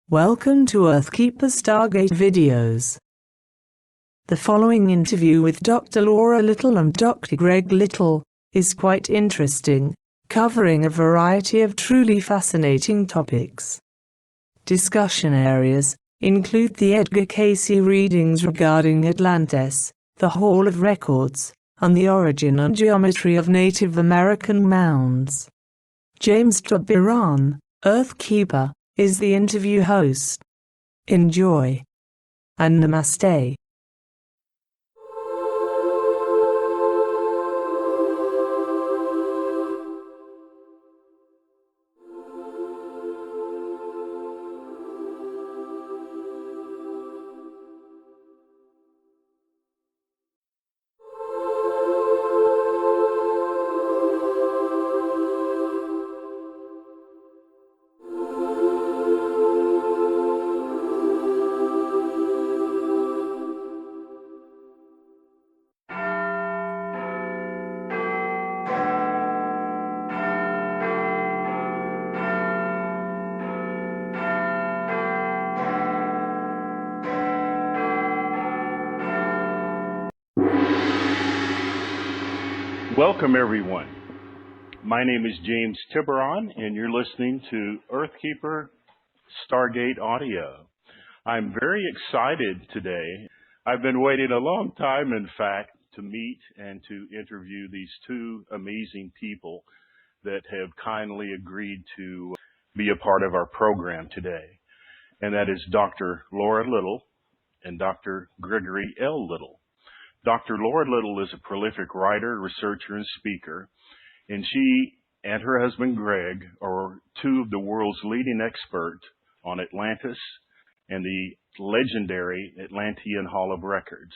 Welcome to Earthkeeper Stargate videos. The following interview with Dr. Laura Little and Dr. Greg Little is quite interesting, covering a variety of truly fascinating topics. Discussion areas include the Edgar Cayce readings regarding Atlantis, the Hall of Records, and the origin and geometry of Native American mounds. James Tiburon, Earthkeeper, is the interview host. Enjoy. And namaste. Welcome, everyone. My name is James Tiburon, and you're listening to Earthkeeper Stargate Audio. I'm very excited today. I've been waiting a long time, in fact, to meet and to interview these two amazing people that have kindly agreed to be a part of our program today. And that is Dr. Laura Little and Dr. Gregory L. Little. Dr. Laura Little is a prolific writer, researcher, and speaker, and she and her husband Greg are two of the world's leading experts on Atlantis and the legendary Atlantean Hall of Records.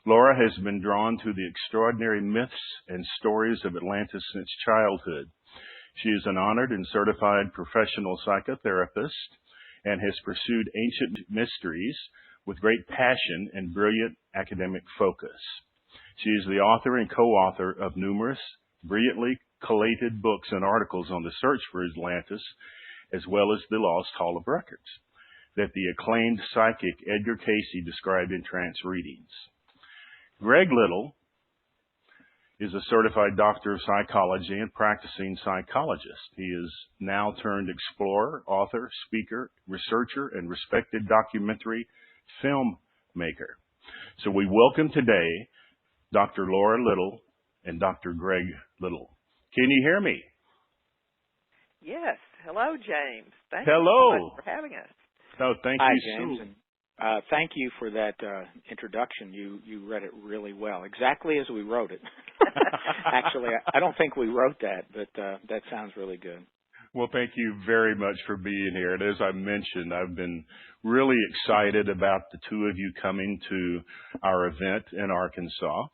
Laura has been drawn to the extraordinary myths and stories of Atlantis since childhood. She is an honored and certified professional psychotherapist and has pursued ancient mysteries with great passion and brilliant academic focus. She is the author and co-author of numerous brilliantly collated books and articles on the search for Atlantis, as well as the Lost Hall of Records, that the acclaimed psychic Edgar Cayce described in trance readings. Greg Little is a certified doctor of psychology and practicing psychologist. He is now turned explorer, author, speaker, researcher, and respected documentary filmmaker. So we welcome today Dr. Laura Little and Dr. Greg Little. Can you hear me? Yes. Hello, James. Thank Hello. you so much for having us. Oh, thank Hi, you, James. so And, thank you for that introduction. You read it really well, exactly as we wrote it. Actually, I don't think we wrote that, but that sounds really good. Well, thank you very much for being here. And as I mentioned, I've been really excited about the two of you coming to our event in Arkansas.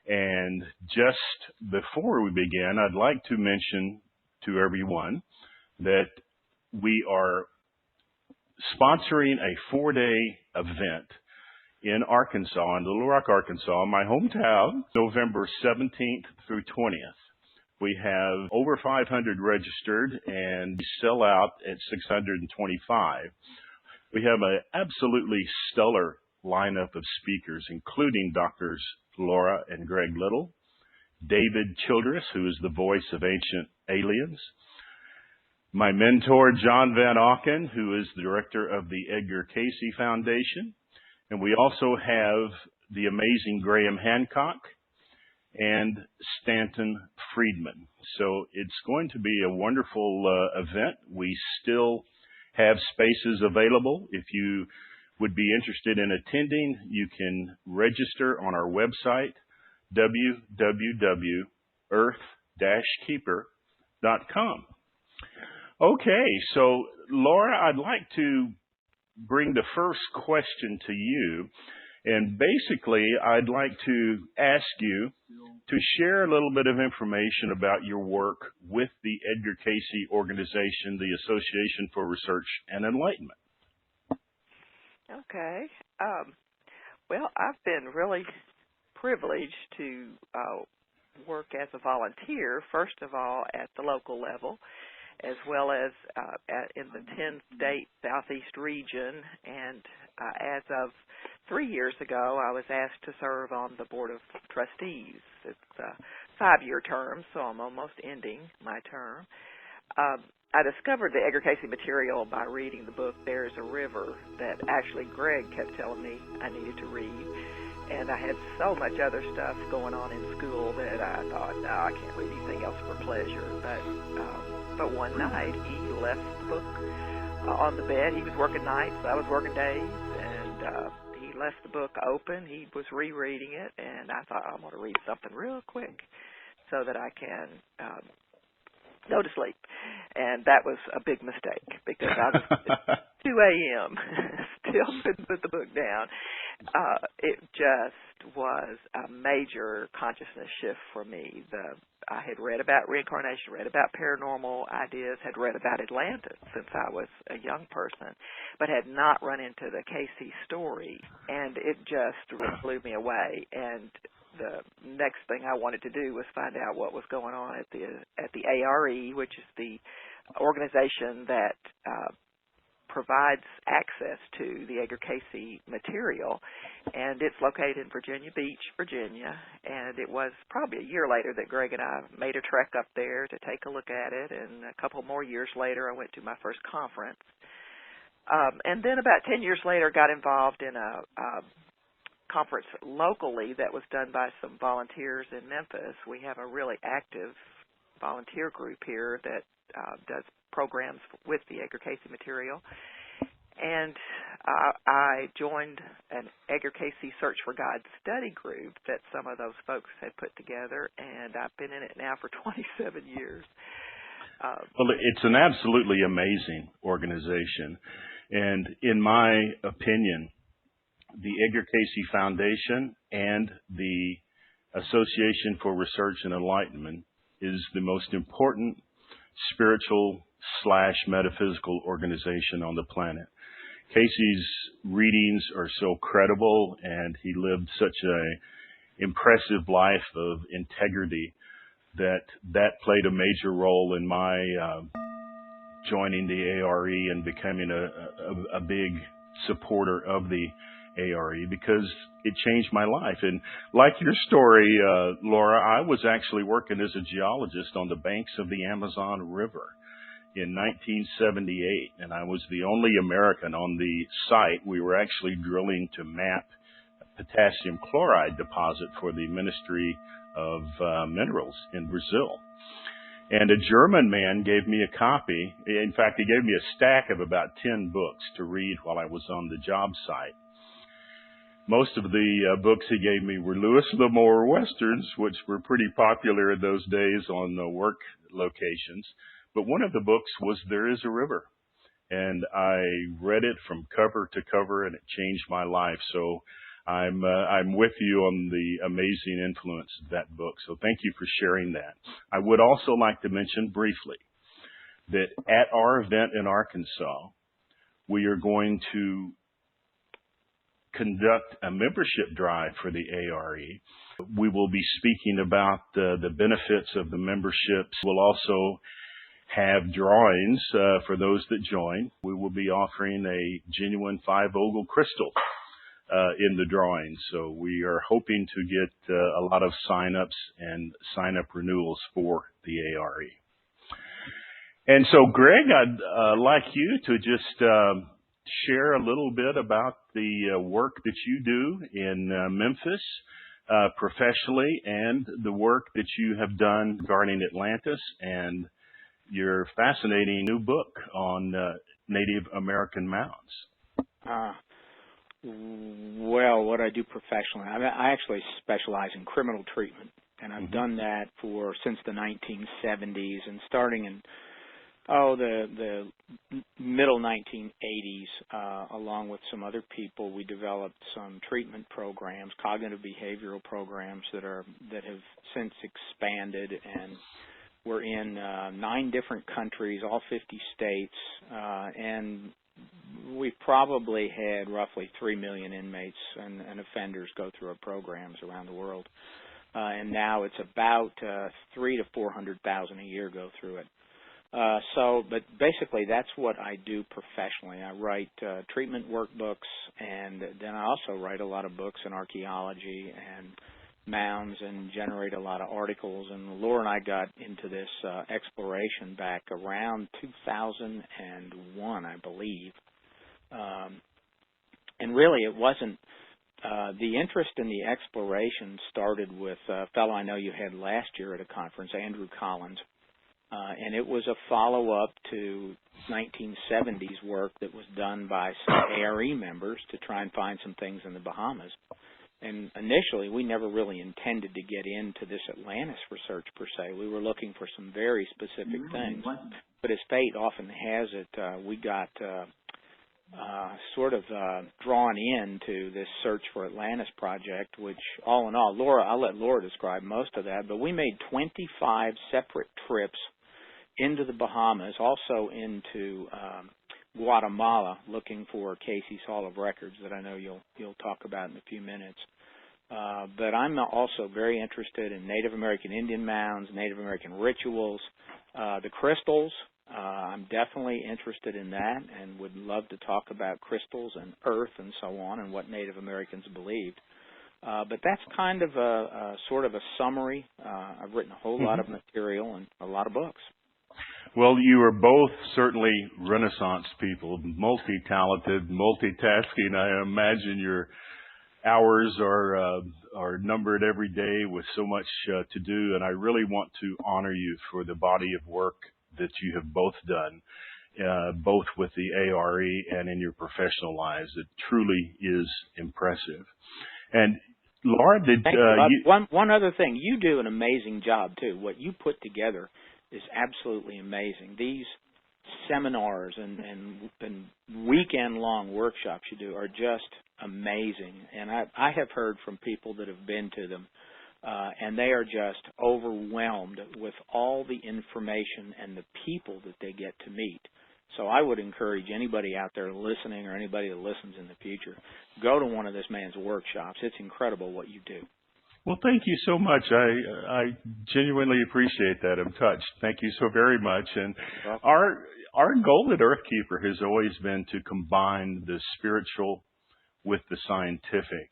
And just before we begin, I'd like to mention to everyone that we are sponsoring a 4-day event in Arkansas, in Little Rock, Arkansas, my hometown, November 17th through 20th. We have over 500 registered, and we sell out at 625. We have an absolutely stellar lineup of speakers, including Drs. Laura and Greg Little, David Childress, who is the voice of Ancient Aliens, my mentor, John Van Auken, who is the director of the Edgar Cayce Foundation, and we also have the amazing Graham Hancock and Stanton Friedman. So it's going to be a wonderful event. We still have spaces available. If you would be interested in attending, you can register on our website, www.earth-keeper.com. Okay, so Laura, I'd like to bring the first question to you. And basically, I'd like to ask you to share a little bit of information about your work with the Edgar Cayce organization, the Association for Research and Enlightenment. Okay. Well, I've been really privileged to work as a volunteer, first of all, at the local level, as well as in the 10-state southeast region. And as of 3 years ago, I was asked to serve on the Board of Trustees. It's a 5-year term, so I'm almost ending my term. I discovered the Edgar Cayce material by reading the book There's a River that actually Greg kept telling me I needed to read. And I had so much other stuff going on in school that I thought, no, I can't read anything else for pleasure. But one night he left the book on the bed. He was working nights, I was working days, and he left the book open. He was rereading it, and I thought, I'm going to read something real quick so that I can go to sleep. And that was a big mistake because I was at 2 a.m. still couldn't put the book down. It just was a major consciousness shift for me. I had read about reincarnation, read about paranormal ideas, had read about Atlantis since I was a young person, but had not run into the Cayce story, and it just blew me away. And the next thing I wanted to do was find out what was going on at the A.R.E., which is the organization that provides access to the Edgar Cayce material, and it's located in Virginia Beach, Virginia. And it was probably a year later that Greg and I made a trek up there to take a look at it, and a couple more years later I went to my first conference. And then about 10 years later got involved in a conference locally that was done by some volunteers in Memphis. We have a really active volunteer group here that does programs with the Edgar Cayce material. And I joined an Edgar Cayce Search for God study group that some of those folks had put together, and I've been in it now for 27 years. Well, it's an absolutely amazing organization. And in my opinion, the Edgar Cayce Foundation and the Association for Research and Enlightenment is the most important spiritual/metaphysical organization on the planet. Cayce's readings are so credible, and he lived such an impressive life of integrity that played a major role in my joining the A.R.E. and becoming a big supporter of the A.R.E. because it changed my life. And like your story, Laura, I was actually working as a geologist on the banks of the Amazon River in 1978, and I was the only American on the site. We were actually drilling to map potassium chloride deposit for the Ministry of Minerals in Brazil. And a German man gave me a copy. In fact, he gave me a stack of about 10 books to read while I was on the job site. Most of the books he gave me were Lewis L'Amour Westerns, which were pretty popular in those days on work locations. But one of the books was There Is a River. And I read it from cover to cover, and it changed my life. So I'm with you on the amazing influence of that book. So thank you for sharing that. I would also like to mention briefly that at our event in Arkansas, we are going to conduct a membership drive for the A.R.E. We will be speaking about the benefits of the memberships. We'll also have drawings for those that join. We will be offering a genuine 5-ogle crystal in the drawing. So we are hoping to get a lot of sign-ups and sign-up renewals for the A.R.E. And so, Greg, I'd like you to just share a little bit about the work that you do in Memphis professionally, and the work that you have done regarding Atlantis, and your fascinating new book on Native American mounds. Well, what I do professionally, I actually specialize in criminal treatment, and I've done that since the 1970s, and starting in the middle 1980s, along with some other people, we developed some treatment programs, cognitive behavioral programs that have since expanded, and we're in 9 different countries, all 50 states, and we've probably had roughly 3 million inmates and offenders go through our programs around the world. And now it's about 300,000 to 400,000 a year go through it. But basically that's what I do professionally. I write treatment workbooks, and then I also write a lot of books in archaeology and mounds and generate a lot of articles. And Laura and I got into this exploration back around 2001, I believe. And really it wasn't, the interest in the exploration started with a fellow I know you had last year at a conference, Andrew Collins. And it was a follow-up to 1970s work that was done by some A.R.E. members to try and find some things in the Bahamas. And initially, we never really intended to get into this Atlantis research per se. We were looking for some very specific things. But as fate often has it, we got sort of drawn into this search for Atlantis project, which all in all, Laura, I'll let Laura describe most of that, but we made 25 separate trips into the Bahamas, also into Guatemala, looking for Cayce's Hall of Records that I know you'll talk about in a few minutes. But I'm also very interested in Native American Indian mounds, Native American rituals, the crystals. I'm definitely interested in that and would love to talk about crystals and earth and so on and what Native Americans believed. But that's kind of a sort of a summary. I've written a whole lot of material and a lot of books. Well, you are both certainly Renaissance people, multi-talented, multitasking. I imagine your hours are numbered every day with so much to do, and I really want to honor you for the body of work that you have both done, both with the A.R.E. and in your professional lives. It truly is impressive. And Laura, one other thing, you do an amazing job too. What you put together is absolutely amazing. These seminars and weekend-long workshops you do are just amazing. And I have heard from people that have been to them, and they are just overwhelmed with all the information and the people that they get to meet. So I would encourage anybody out there listening or anybody that listens in the future, go to one of this man's workshops. It's incredible what you do. Well, thank you so much. I genuinely appreciate that. I'm touched. Thank you so very much. And our goal at Earthkeeper has always been to combine the spiritual with the scientific.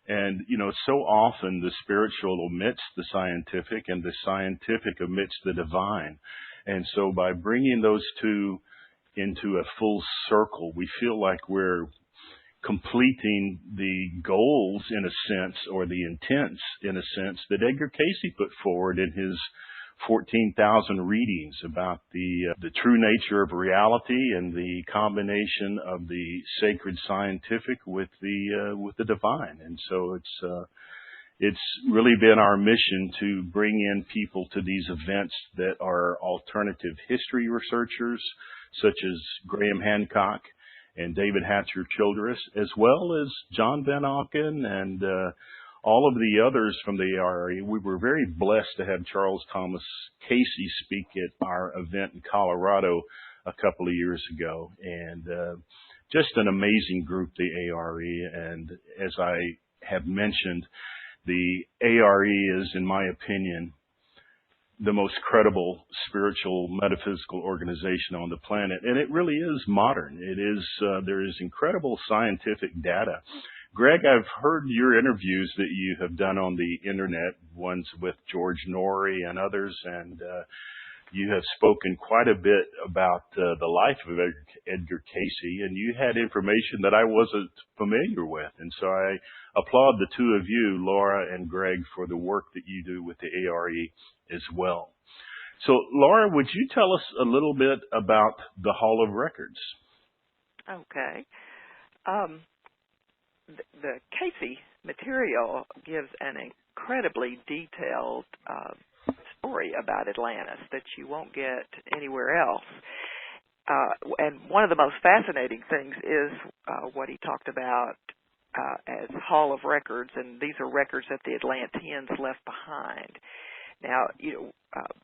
And, you know, so often the spiritual omits the scientific and the scientific omits the divine. And so by bringing those two into a full circle, we feel like we're completing the goals in a sense, or the intents in a sense, that Edgar Cayce put forward in his 14,000 readings about the true nature of reality and the combination of the sacred scientific with the divine. And so it's really been our mission to bring in people to these events that are alternative history researchers, such as Graham Hancock and David Hatcher Childress, as well as John Van Auken and all of the others from the A.R.E. We were very blessed to have Charles Thomas Cayce speak at our event in Colorado a couple of years ago. And just an amazing group, the A.R.E. And as I have mentioned, the A.R.E. is, in my opinion, the most credible spiritual metaphysical organization on the planet. And it really is modern. It is, there is incredible scientific data. Greg, I've heard your interviews that you have done on the internet, ones with George Norrie and others, and you have spoken quite a bit about the life of Edgar Cayce, and you had information that I wasn't familiar with. And so I applaud the two of you, Laura and Greg, for the work that you do with the A.R.E. as well. So, Laura, would you tell us a little bit about the Hall of Records? Okay. The Cayce material gives an incredibly detailed story about Atlantis that you won't get anywhere else. And one of the most fascinating things is what he talked about as Hall of Records, and these are records that the Atlanteans left behind. Now,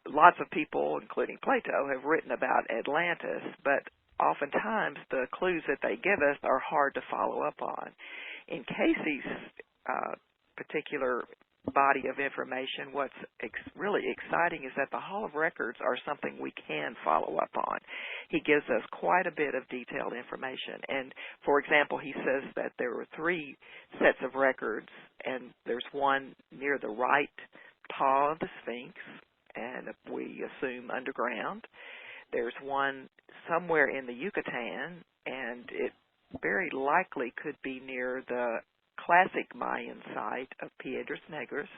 lots of people, including Plato, have written about Atlantis, but oftentimes the clues that they give us are hard to follow up on. In Cayce's particular body of information. What's really exciting is that the Hall of Records are something we can follow up on. He gives us quite a bit of detailed information. And, for example, he says that there were 3 sets of records, and there's one near the right paw of the Sphinx, and we assume underground. There's one somewhere in the Yucatan, and it very likely could be near the classic Mayan site of Piedras Negras,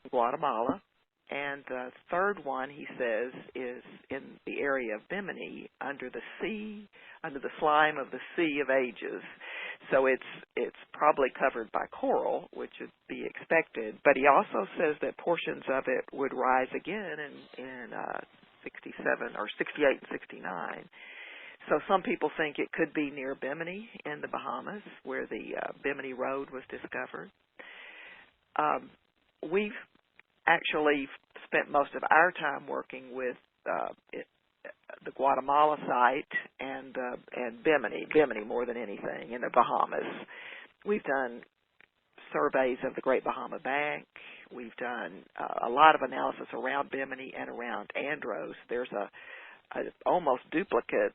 Guatemala. And the third one, he says, is in the area of Bimini, under the sea, under the slime of the Sea of Ages. So it's probably covered by coral, which would be expected. But he also says that portions of it would rise again in 67 or 68 and 69. So some people think it could be near Bimini in the Bahamas, where the Bimini Road was discovered. We've actually spent most of our time working with the Guatemala site and Bimini more than anything in the Bahamas. We've done surveys of the Great Bahama Bank. We've done a lot of analysis around Bimini and around Andros. There's a almost duplicate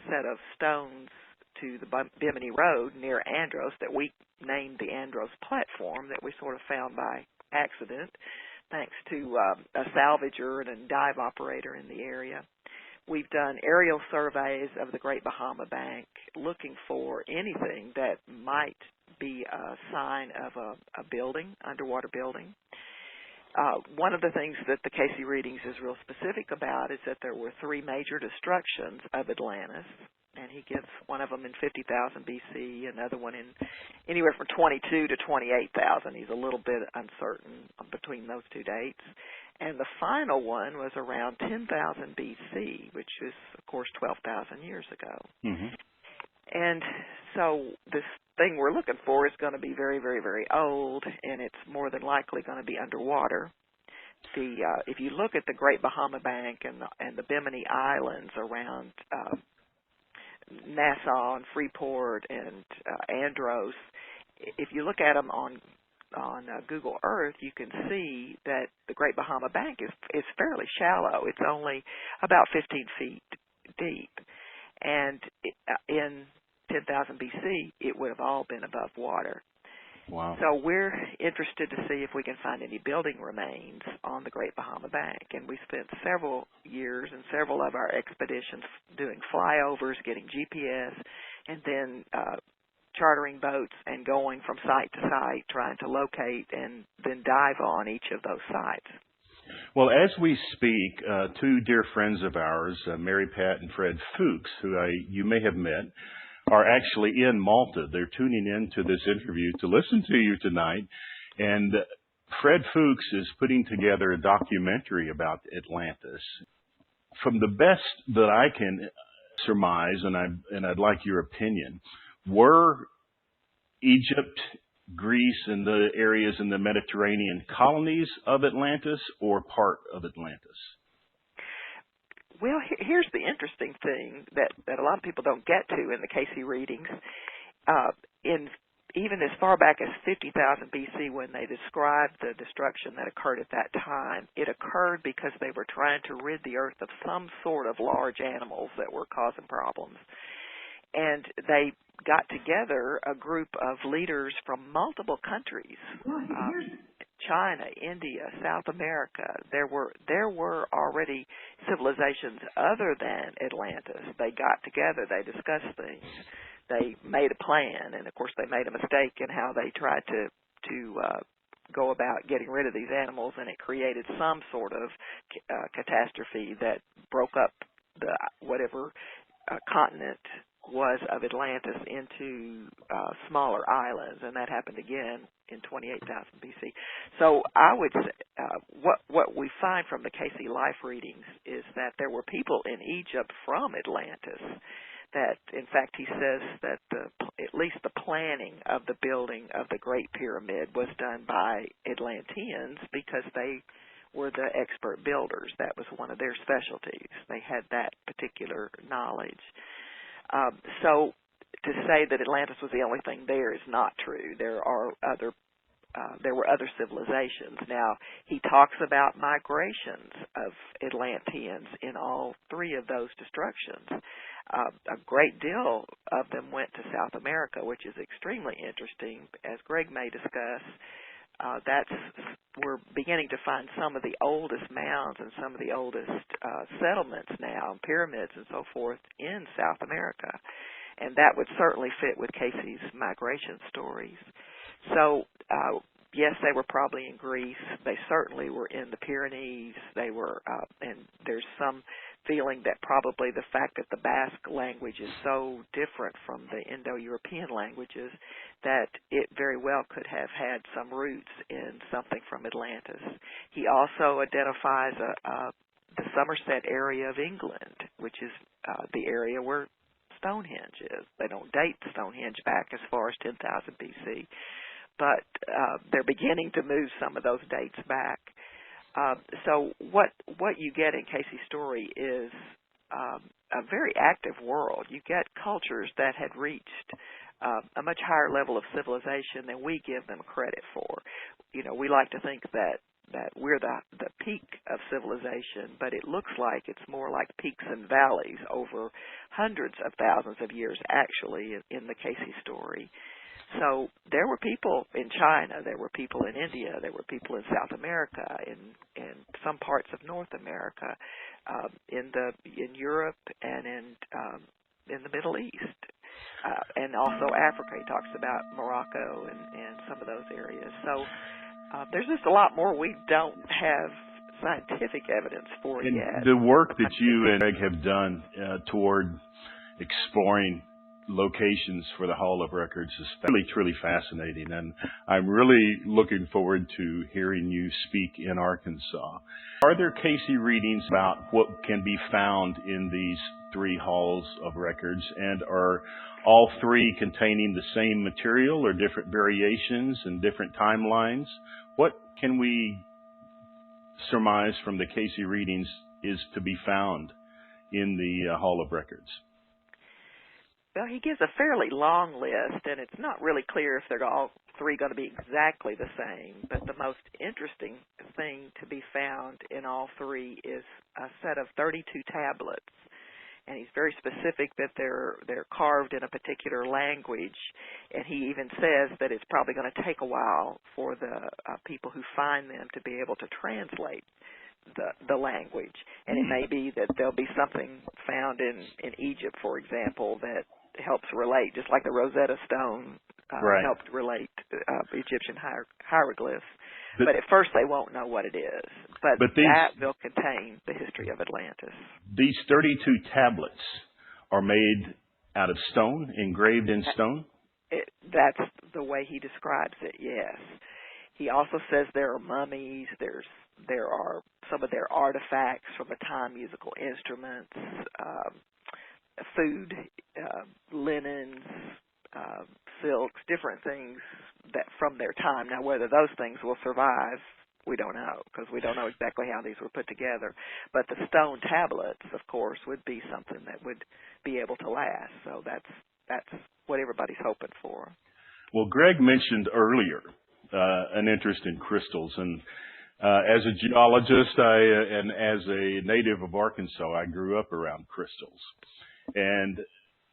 set of stones to the Bimini Road near Andros that we named the Andros platform, that we sort of found by accident, thanks to a salvager and a dive operator in the area. We've done aerial surveys of the Great Bahama Bank, looking for anything that might be a sign of a building, underwater building. One of the things that the Cayce readings is real specific about is that there were 3 major destructions of Atlantis, and he gives one of them in 50,000 BC, another one in anywhere from 22 to 28,000. He's a little bit uncertain between those 2 dates. And the final one was around 10,000 BC, which is, of course, 12,000 years ago. And so this thing we're looking for is going to be very, very, very old, and it's more than likely going to be underwater. If you look at the Great Bahama Bank and the Bimini Islands around Nassau and Freeport and Andros, if you look at them on Google Earth, you can see that the Great Bahama Bank is fairly shallow. It's only about 15 feet deep. And in 10,000 BC, it would have all been above water. Wow. So we're interested to see if we can find any building remains on the Great Bahama Bank. And we spent several years and several of our expeditions doing flyovers, getting GPS, and then chartering boats and going from site to site, trying to locate and then dive on each of those sites. Well, as we speak, 2 dear friends of ours, Mary Pat and Fred Fuchs, who you may have met, are actually in Malta. They're tuning in to this interview to listen to you tonight. And Fred Fuchs is putting together a documentary about Atlantis. From the best that I can surmise, and I'd like your opinion, were Egypt, Greece, and the areas in the Mediterranean colonies of Atlantis or part of Atlantis? Well, here's the interesting thing that a lot of people don't get to in the Cayce readings. Even as far back as 50,000 BC, when they described the destruction that occurred at that time, it occurred because they were trying to rid the earth of some sort of large animals that were causing problems. And they got together a group of leaders from multiple countries, China, India, South America. There were already civilizations other than Atlantis. They got together, they discussed things, they made a plan, and of course they made a mistake in how they tried to go about getting rid of these animals, and it created some sort of catastrophe that broke up the whatever continent was of Atlantis into smaller islands, and that happened again in 28,000 BC. So I would say what we find from the Cayce life readings is that there were people in Egypt from Atlantis. That, in fact, he says that at least the planning of the building of the Great Pyramid was done by Atlanteans because they were the expert builders. That was one of their specialties. They had that particular knowledge. So to say that Atlantis was the only thing there is not true. There are other there were other civilizations. Now, he talks about migrations of Atlanteans in all three of those destructions. A great deal of them went to South America, which is extremely interesting. As Greg may discuss, we're beginning to find some of the oldest mounds and some of the oldest settlements now, pyramids and so forth, in South America. And that would certainly fit with Cayce's migration stories. So, yes, they were probably in Greece. They certainly were in the Pyrenees. They were, and there's some feeling that probably the fact that the Basque language is so different from the Indo-European languages that it very well could have had some roots in something from Atlantis. He also identifies the Somerset area of England, which is the area where Stonehenge is. They don't date Stonehenge back as far as 10,000 BC, but they're beginning to move some of those dates back. So what you get in Cayce's story is a very active world. You get cultures that had reached a much higher level of civilization than we give them credit for. You know, we like to think that we're the peak of civilization, but it looks like it's more like peaks and valleys over hundreds of thousands of years, actually, in the Cayce story. So there were people in China, there were people in India, there were people in South America, in some parts of North America, in Europe, and in the Middle East, and also Africa. He talks about Morocco and some of those areas. So there's just a lot more we don't have scientific evidence for yet. The work that you and Greg have done toward exploring locations for the Hall of Records is really, truly fascinating, and I'm really looking forward to hearing you speak in Arkansas. Are there Cayce readings about what can be found in these three halls of records, and are all three containing the same material or different variations and different timelines? What can we surmise from the Cayce readings is to be found in the Hall of Records? Well, he gives a fairly long list, and it's not really clear if they're all three going to be exactly the same. But the most interesting thing to be found in all three is a set of 32 tablets. And he's very specific that they're carved in a particular language. And he even says that it's probably going to take a while for the people who find them to be able to translate the language. And it may be that there'll be something found in Egypt, for example, that helps relate, just like the Rosetta Stone helped relate Egyptian hieroglyphs. But at first they won't know what it is. But that will contain the history of Atlantis. These 32 tablets are made out of stone, engraved in stone? That's the way he describes it, yes. He also says there are mummies, there are some of their artifacts from the time, musical instruments, food, linens, silks, different things that from their time. Now, whether those things will survive, we don't know, because we don't know exactly how these were put together. But the stone tablets, of course, would be something that would be able to last. So that's what everybody's hoping for. Well, Greg mentioned earlier an interest in crystals, and as a geologist and as a native of Arkansas, I grew up around crystals. And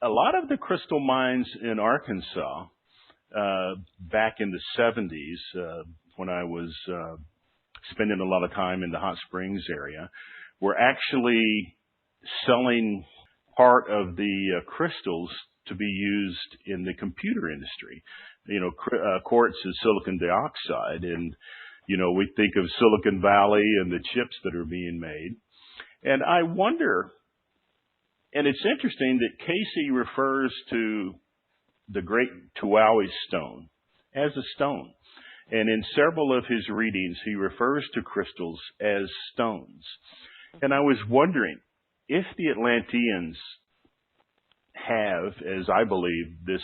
a lot of the crystal mines in Arkansas back in the 70s, when I was spending a lot of time in the Hot Springs area, were actually selling part of the crystals to be used in the computer industry. You know, quartz is silicon dioxide, and, you know, we think of Silicon Valley and the chips that are being made. And I wonder, and it's interesting that Cayce refers to the great Tuaui stone as a stone. And in several of his readings, he refers to crystals as stones. And I was wondering, if the Atlanteans have, as I believe, this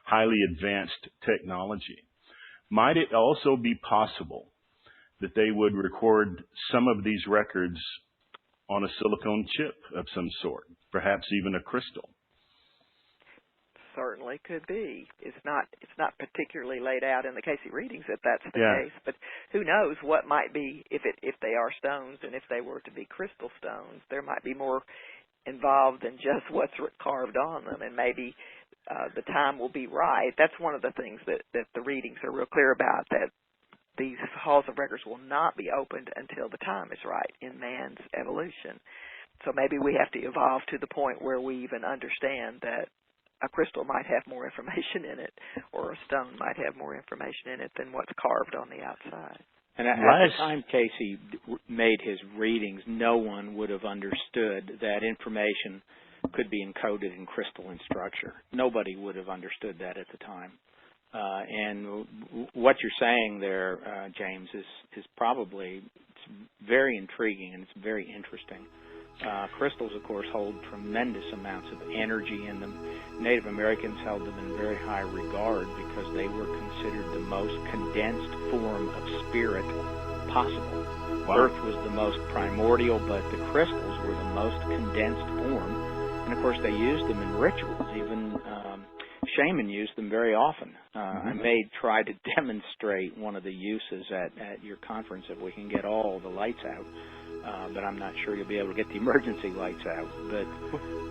highly advanced technology, might it also be possible that they would record some of these records on a silicone chip of some sort, perhaps even a crystal? certainly could be. It's not particularly laid out in the Cayce readings that that's the case, but who knows what might be if they are stones, and if they were to be crystal stones, there might be more involved than just what's carved on them, and maybe the time will be right. That's one of the things that the readings are real clear about, that these halls of records will not be opened until the time is right in man's evolution. So maybe we have to evolve to the point where we even understand that a crystal might have more information in it, or a stone might have more information in it than what's carved on the outside. And at the time Cayce made his readings, no one would have understood that information could be encoded in crystalline structure. Nobody would have understood that at the time. And what you're saying there, James, is probably very intriguing, and it's very interesting. Crystals, of course, hold tremendous amounts of energy in them. Native Americans held them in very high regard because they were considered the most condensed form of spirit possible. Wow. Earth was the most primordial, but the crystals were the most condensed form. And, of course, they used them in rituals. Even shaman used them very often. I may try to demonstrate one of the uses at your conference if we can get all the lights out. But I'm not sure you'll be able to get the emergency lights out. But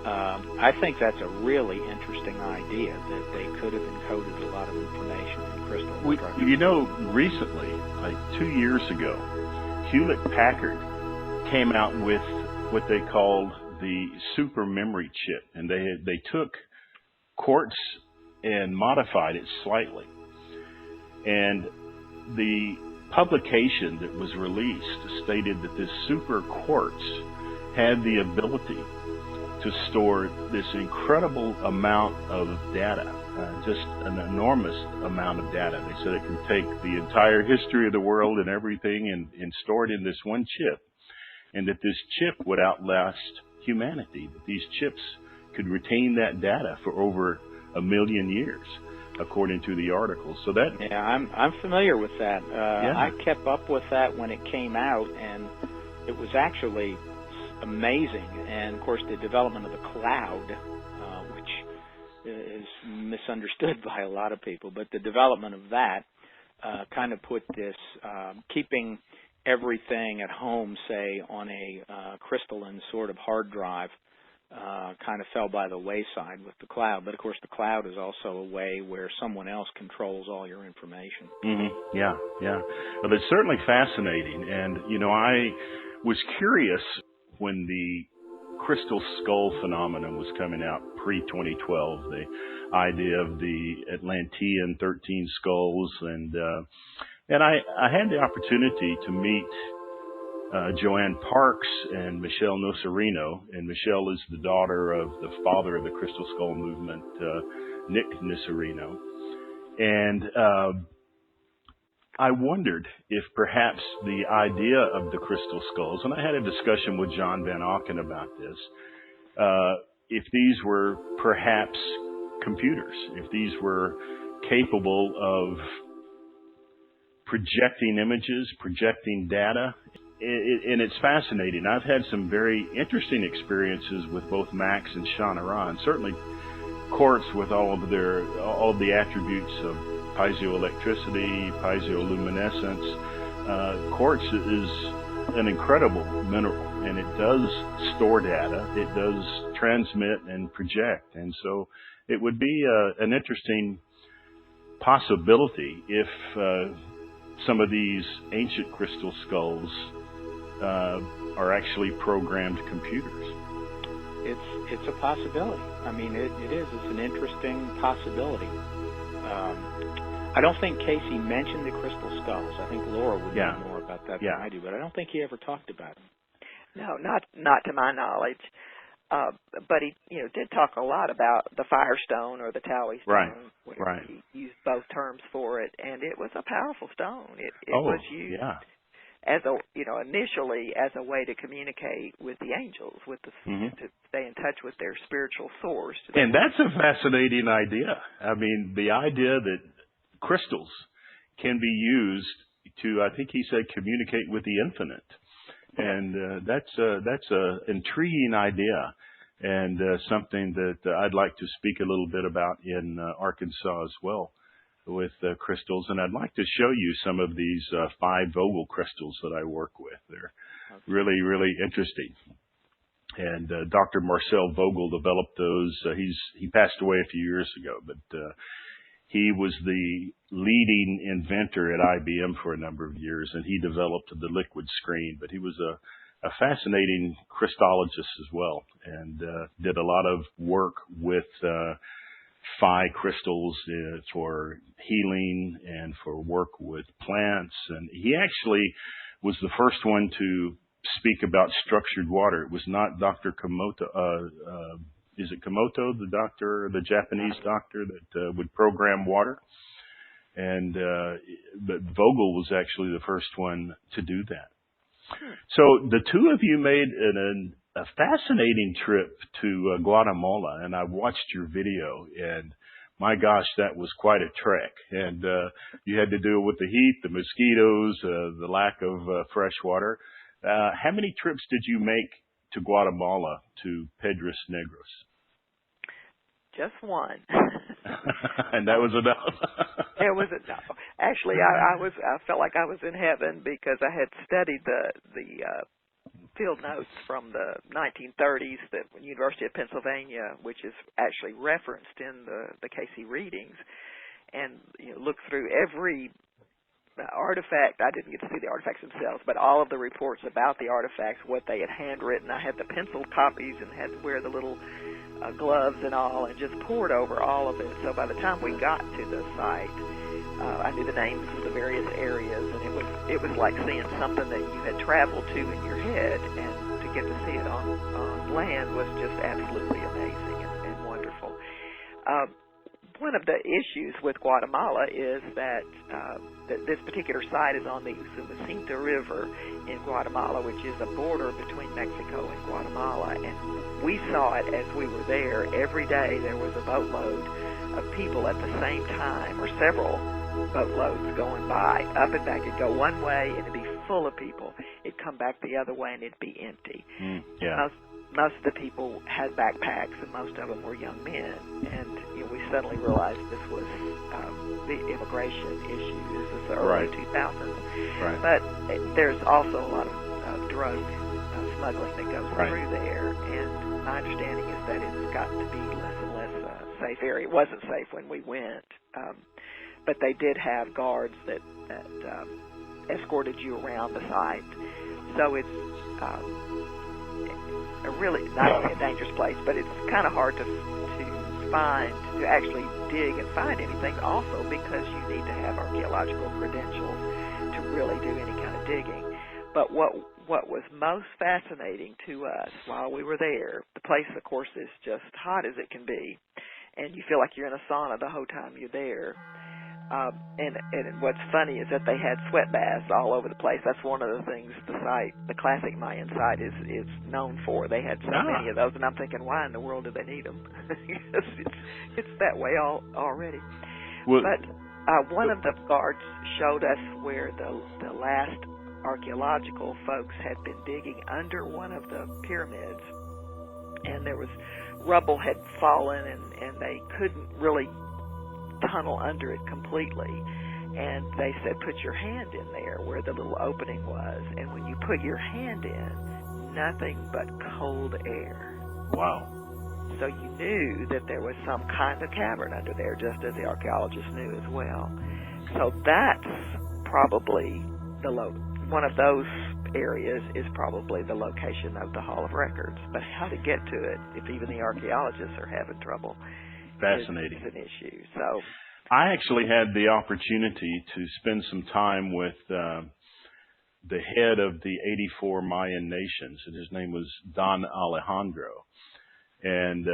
I think that's a really interesting idea, that they could have encoded a lot of information in crystal structure. You know, recently, like 2 years ago, Hewlett-Packard came out with what they called the super memory chip, and they took quartz and modified it slightly. And the publication that was released stated that this super quartz had the ability to store this incredible amount of data, just an enormous amount of data. They said it can take the entire history of the world and everything and store it in this one chip, and that this chip would outlast humanity, that these chips could retain that data for over 1 million years, according to the article. So that I'm familiar with that. I kept up with that when it came out, and it was actually amazing. And of course, the development of the cloud, which is misunderstood by a lot of people, but the development of that kind of put this keeping everything at home, say on a crystalline sort of hard drive, kind of fell by the wayside with the cloud. But of course, the cloud is also a way where someone else controls all your information. Mm-hmm. Yeah. Well, it's certainly fascinating. And, you know, I was curious when the crystal skull phenomenon was coming out pre-2012, the idea of the Atlantean 13 skulls. And I had the opportunity to meet Joanne Parks and Michelle Nocerino, and Michelle is the daughter of the father of the Crystal Skull movement, Nick Nocerino. And I wondered if perhaps the idea of the crystal skulls, and I had a discussion with John Van Auken about this, if these were perhaps computers, if these were capable of projecting images, projecting data. And it's fascinating. I've had some very interesting experiences with both Max and Shannara, and certainly quartz with all of the attributes of piezoelectricity, piezoluminescence. Quartz is an incredible mineral, and it does store data. It does transmit and project, and so it would be an interesting possibility if some of these ancient crystal skulls are actually programmed computers. It's a possibility. I mean, it is. It's an interesting possibility. I don't think Cayce mentioned the crystal skulls. I think Laura would know more about that than I do, but I don't think he ever talked about them. No, not to my knowledge. But he, did talk a lot about the Firestone or the Towie stone. Right. He used both terms for it, and it was a powerful stone. It was used as initially as a way to communicate with the angels, to stay in touch with their spiritual source. And that's a fascinating idea. I mean, the idea that crystals can be used to, I think he said, communicate with the infinite. And that's a intriguing idea. and something that I'd like to speak a little bit about in Arkansas as well with crystals. And I'd like to show you some of these 5 Vogel crystals that I work with. They're really, really interesting. And Dr. Marcel Vogel developed those. He passed away a few years ago, but he was the leading inventor at IBM for a number of years, and he developed the liquid screen. But he was a fascinating crystallogist as well, and did a lot of work with phi crystals for healing and for work with plants. And he actually was the first one to speak about structured water. It was not Dr. Komoto. Is it Komoto, the doctor, the Japanese doctor that would program water? And but Vogel was actually the first one to do that. So the two of you made a fascinating trip to Guatemala, and I watched your video, and my gosh, that was quite a trek. And you had to deal with the heat, the mosquitoes, the lack of fresh water. How many trips did you make to Guatemala, to Piedras Negras? Just one. And that was enough. It was enough. Actually, I felt like I was in heaven because I had studied the field notes from the 1930s that University of Pennsylvania, which is actually referenced in the Cayce readings, and looked through every artifact. I didn't get to see the artifacts themselves, but all of the reports about the artifacts, what they had handwritten. I had the penciled copies and had to wear the little gloves and all, and just poured over all of it. So by the time we got to the site, I knew the names of the various areas, and it was like seeing something that you had traveled to in your head, and to get to see it on land was just absolutely amazing and wonderful. One of the issues with Guatemala is that this particular site is on the Usumacinta River in Guatemala, which is a border between Mexico and Guatemala. And we saw it as we were there. Every day there was a boatload of people at the same time, or several boatloads going by, up and back. It'd go one way and it'd be full of people. It'd come back the other way and it'd be empty. Yeah. Most of the people had backpacks, and most of them were young men. And we suddenly realized this was the immigration issue. This is the early 2000s. Right. But there's also a lot of drug smuggling that goes through there. And my understanding is that it's gotten to be less and less safe area. It wasn't safe when we went, but they did have guards that escorted you around the site. So it's really not only a dangerous place, but it's kind of hard to actually dig and find anything also, because you need to have archaeological credentials to really do any kind of digging. But what was most fascinating to us while we were there, the place, of course, is just hot as it can be, and you feel like you're in a sauna the whole time you're there. And what's funny is that they had sweat baths all over the place. That's one of the things the classic Mayan site is known for. They had so many of those, and I'm thinking, why in the world do they need them? it's that way already. Well, but one of the guards showed us where the last archaeological folks had been digging under one of the pyramids, and there was rubble had fallen, and they couldn't really tunnel under it completely, and they said, put your hand in there where the little opening was, and when you put your hand in, nothing but cold air. Wow. So you knew that there was some kind of cavern under there, just as the archaeologists knew as well. So that's probably one of those areas is probably the location of the Hall of Records, but how to get to it, if even the archaeologists are having trouble, fascinating. Is an issue. So I actually had the opportunity to spend some time with the head of the 84 Mayan nations, and his name was Don Alejandro. And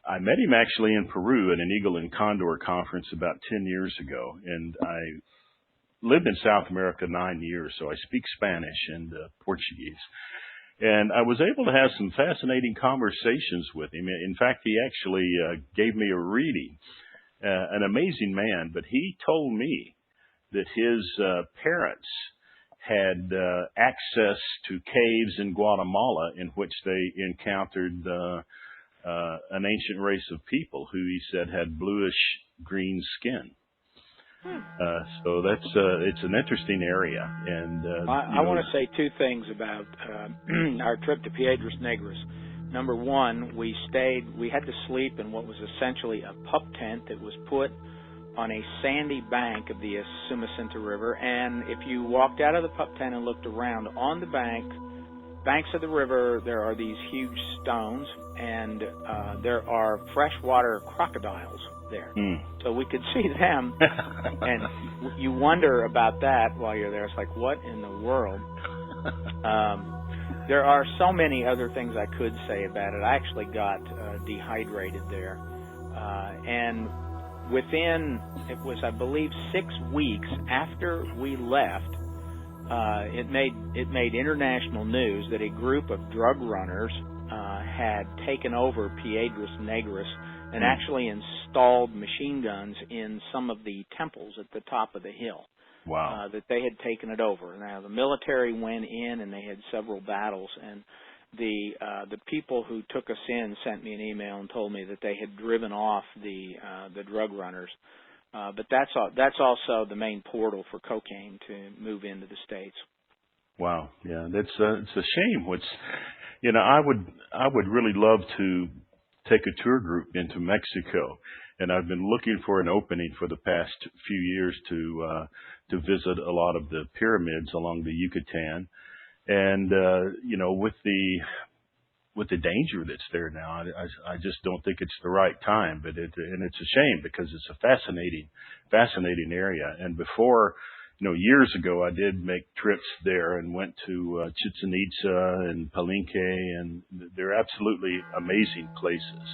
I met him actually in Peru at an Eagle and Condor conference about 10 years ago. And I lived in South America 9 years, so I speak Spanish and Portuguese. And I was able to have some fascinating conversations with him. In fact, he actually gave me a reading, an amazing man. But he told me that his parents had access to caves in Guatemala in which they encountered an ancient race of people who he said had bluish green skin. So that's it's an interesting area, and I want to say two things about our trip to Piedras Negras. Number one, we had to sleep in what was essentially a pup tent that was put on a sandy bank of the Sumacinta River, and if you walked out of the pup tent and looked around on the banks of the river, there are these huge stones, and there are freshwater crocodiles there. So we could see them, and you wonder about that while you're there. It's like, what in the world? There are so many other things I could say about it. I actually got dehydrated there, and within, it was, I believe, 6 weeks after we left, it made international news that a group of drug runners had taken over Piedras Negras and actually installed machine guns in some of the temples at the top of the hill. Wow. That they had taken it over. Now, the military went in and they had several battles, and the people who took us in sent me an email and told me that they had driven off the drug runners. But that's also the main portal for cocaine to move into the States. Wow. Yeah, it's a shame. I would really love to take a tour group into Mexico, and I've been looking for an opening for the past few years to visit a lot of the pyramids along the Yucatan, and with the danger that's there now, I just don't think it's the right time. But it's a shame because it's a fascinating area. And before, years ago, I did make trips there and went to Chichen Itza and Palenque, and they're absolutely amazing places.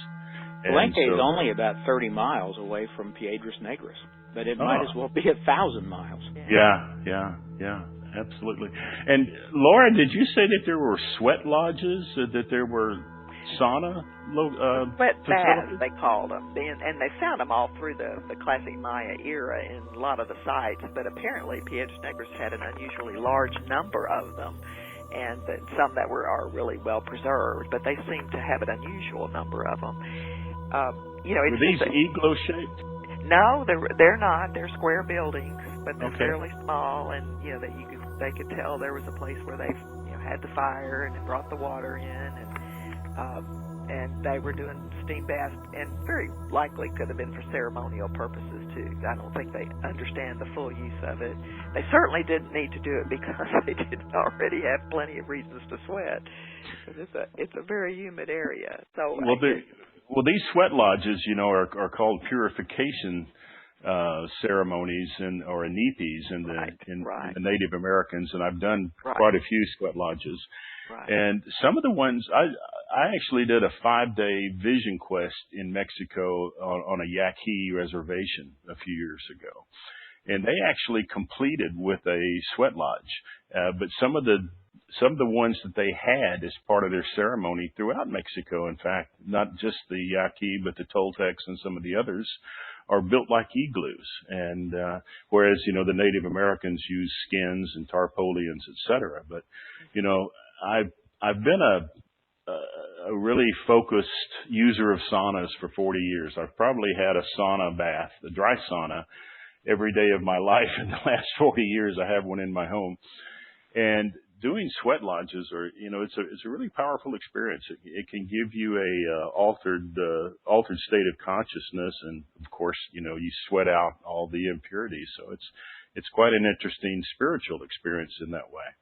Palenque is only about 30 miles away from Piedras Negras, but it might as well be 1,000 miles. Yeah, absolutely. And Laura, did you say that there were sweat lodges, that there were sauna sweat baths, facilities? they called them, and they found them all through the classic Maya era in a lot of the sites, but apparently Piedras Negras had an unusually large number of them, and some that are really well preserved, but they seem to have an unusual number of them. Were these igloo shaped? No, they're not. They're square buildings, but they're Okay. fairly small, and they could tell there was a place where they had the fire and it brought the water in, and they were doing steam baths, and very likely could have been for ceremonial purposes too. I don't think they understand the full use of it. They certainly didn't need to do it because they didn't already have plenty of reasons to sweat. It's a very humid area. So well, these sweat lodges, are called purification ceremonies or inipis in the Native Americans, and I've done quite a few sweat lodges. Right. And some of the ones, I actually did a 5-day vision quest in Mexico on a Yaqui reservation a few years ago. And they actually completed with a sweat lodge. But some of the ones that they had as part of their ceremony throughout Mexico, in fact, not just the Yaqui, but the Toltecs and some of the others, are built like igloos. And whereas, the Native Americans use skins and tarpaulins, et cetera. But, I've been a really focused user of saunas for 40 years. I've probably had a sauna bath, a dry sauna, every day of my life in the last 40 years. I have one in my home. And doing sweat lodges it's a really powerful experience. It can give you a altered state of consciousness, and of course, you sweat out all the impurities. So it's quite an interesting spiritual experience in that way.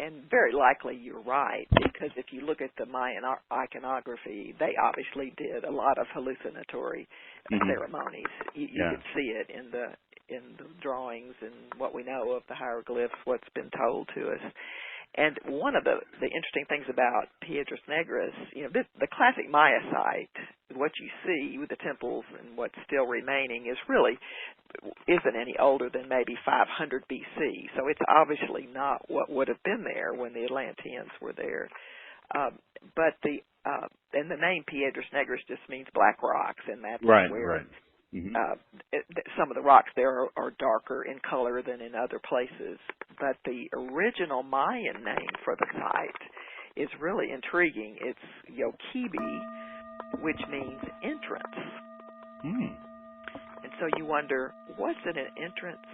And very likely you're right, because if you look at the Mayan iconography, they obviously did a lot of hallucinatory ceremonies. You can see it in the drawings and what we know of the hieroglyphs, what's been told to us. And one of the interesting things about Piedras Negras, the classic Maya site, what you see with the temples and what's still remaining isn't any older than maybe 500 BC. So it's obviously not what would have been there when the Atlanteans were there. But and the name Piedras Negras just means black rocks, and that's where. Right. Mm-hmm. Some of the rocks there are darker in color than in other places, but the original Mayan name for the site is really intriguing. It's Yokibi, which means entrance. And so you wonder, what's it an entrance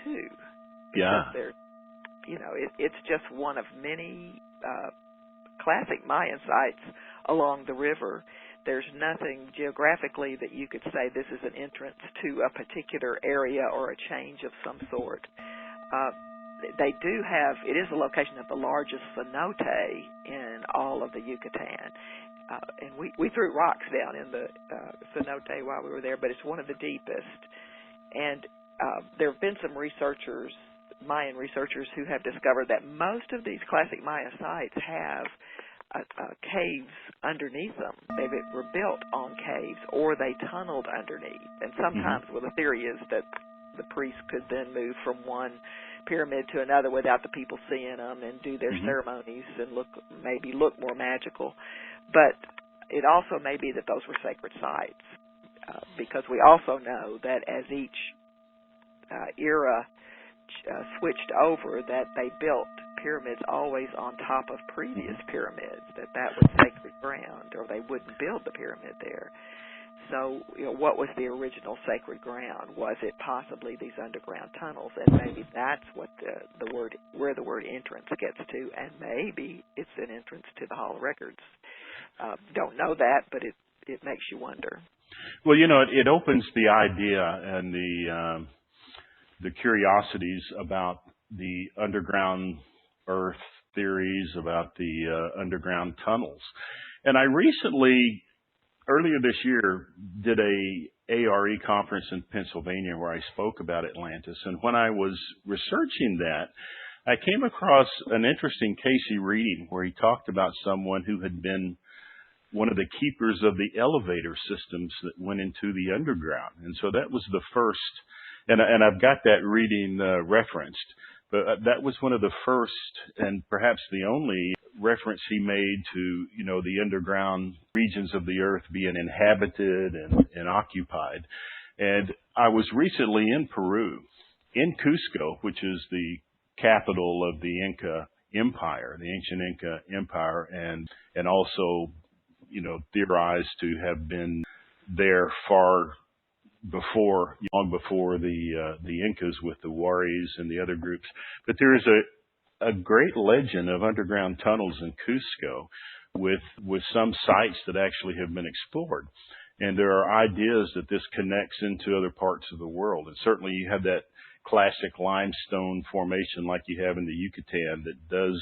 to? Because there's, it's just one of many classic Mayan sites along the river. There's nothing geographically that you could say this is an entrance to a particular area or a change of some sort. They do have, it is the location of the largest cenote in all of the Yucatan. And we threw rocks down in the cenote while we were there, but it's one of the deepest. And there have been some researchers, Mayan researchers, who have discovered that most of these classic Maya sites have caves underneath them. They were built on caves, or they tunneled underneath. And sometimes, well, the theory is that the priests could then move from one pyramid to another without the people seeing them and do their ceremonies and maybe look more magical. But it also may be that those were sacred sites, because we also know that as each era switched over, that they built pyramids always on top of previous pyramids, that was sacred ground, or they wouldn't build the pyramid there. So, what was the original sacred ground? Was it possibly these underground tunnels? And maybe that's what where the word entrance gets to, and maybe it's an entrance to the Hall of Records. Don't know that, but it makes you wonder. Well, it opens the idea and the curiosities about the underground earth theories, about the underground tunnels. And I recently, earlier this year, did a A.R.E. conference in Pennsylvania where I spoke about Atlantis. And when I was researching that, I came across an interesting Cayce reading where he talked about someone who had been one of the keepers of the elevator systems that went into the underground. And so that was the first, and I've got that reading referenced, but that was one of the first and perhaps the only reference he made to, the underground regions of the earth being inhabited and occupied. And I was recently in Peru, in Cusco, which is the capital of the Inca Empire, the ancient Inca Empire, and also, theorized to have been there long before the Incas with the A.R.Es and the other groups. But there is a great legend of underground tunnels in Cusco with some sites that actually have been explored. And there are ideas that this connects into other parts of the world. And certainly you have that classic limestone formation like you have in the Yucatan that does,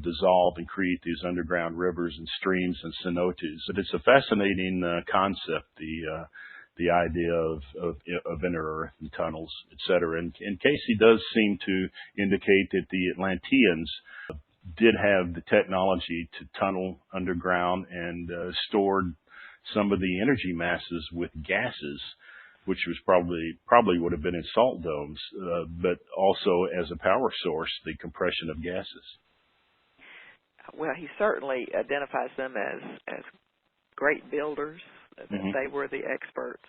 dissolve and create these underground rivers and streams and cenotes. But it's a fascinating concept, the idea of inner earth and tunnels, et cetera. And Cayce does seem to indicate that the Atlanteans did have the technology to tunnel underground and stored some of the energy masses with gases, which was probably would have been in salt domes, but also as a power source, the compression of gases. Well, he certainly identifies them as great builders. They were the experts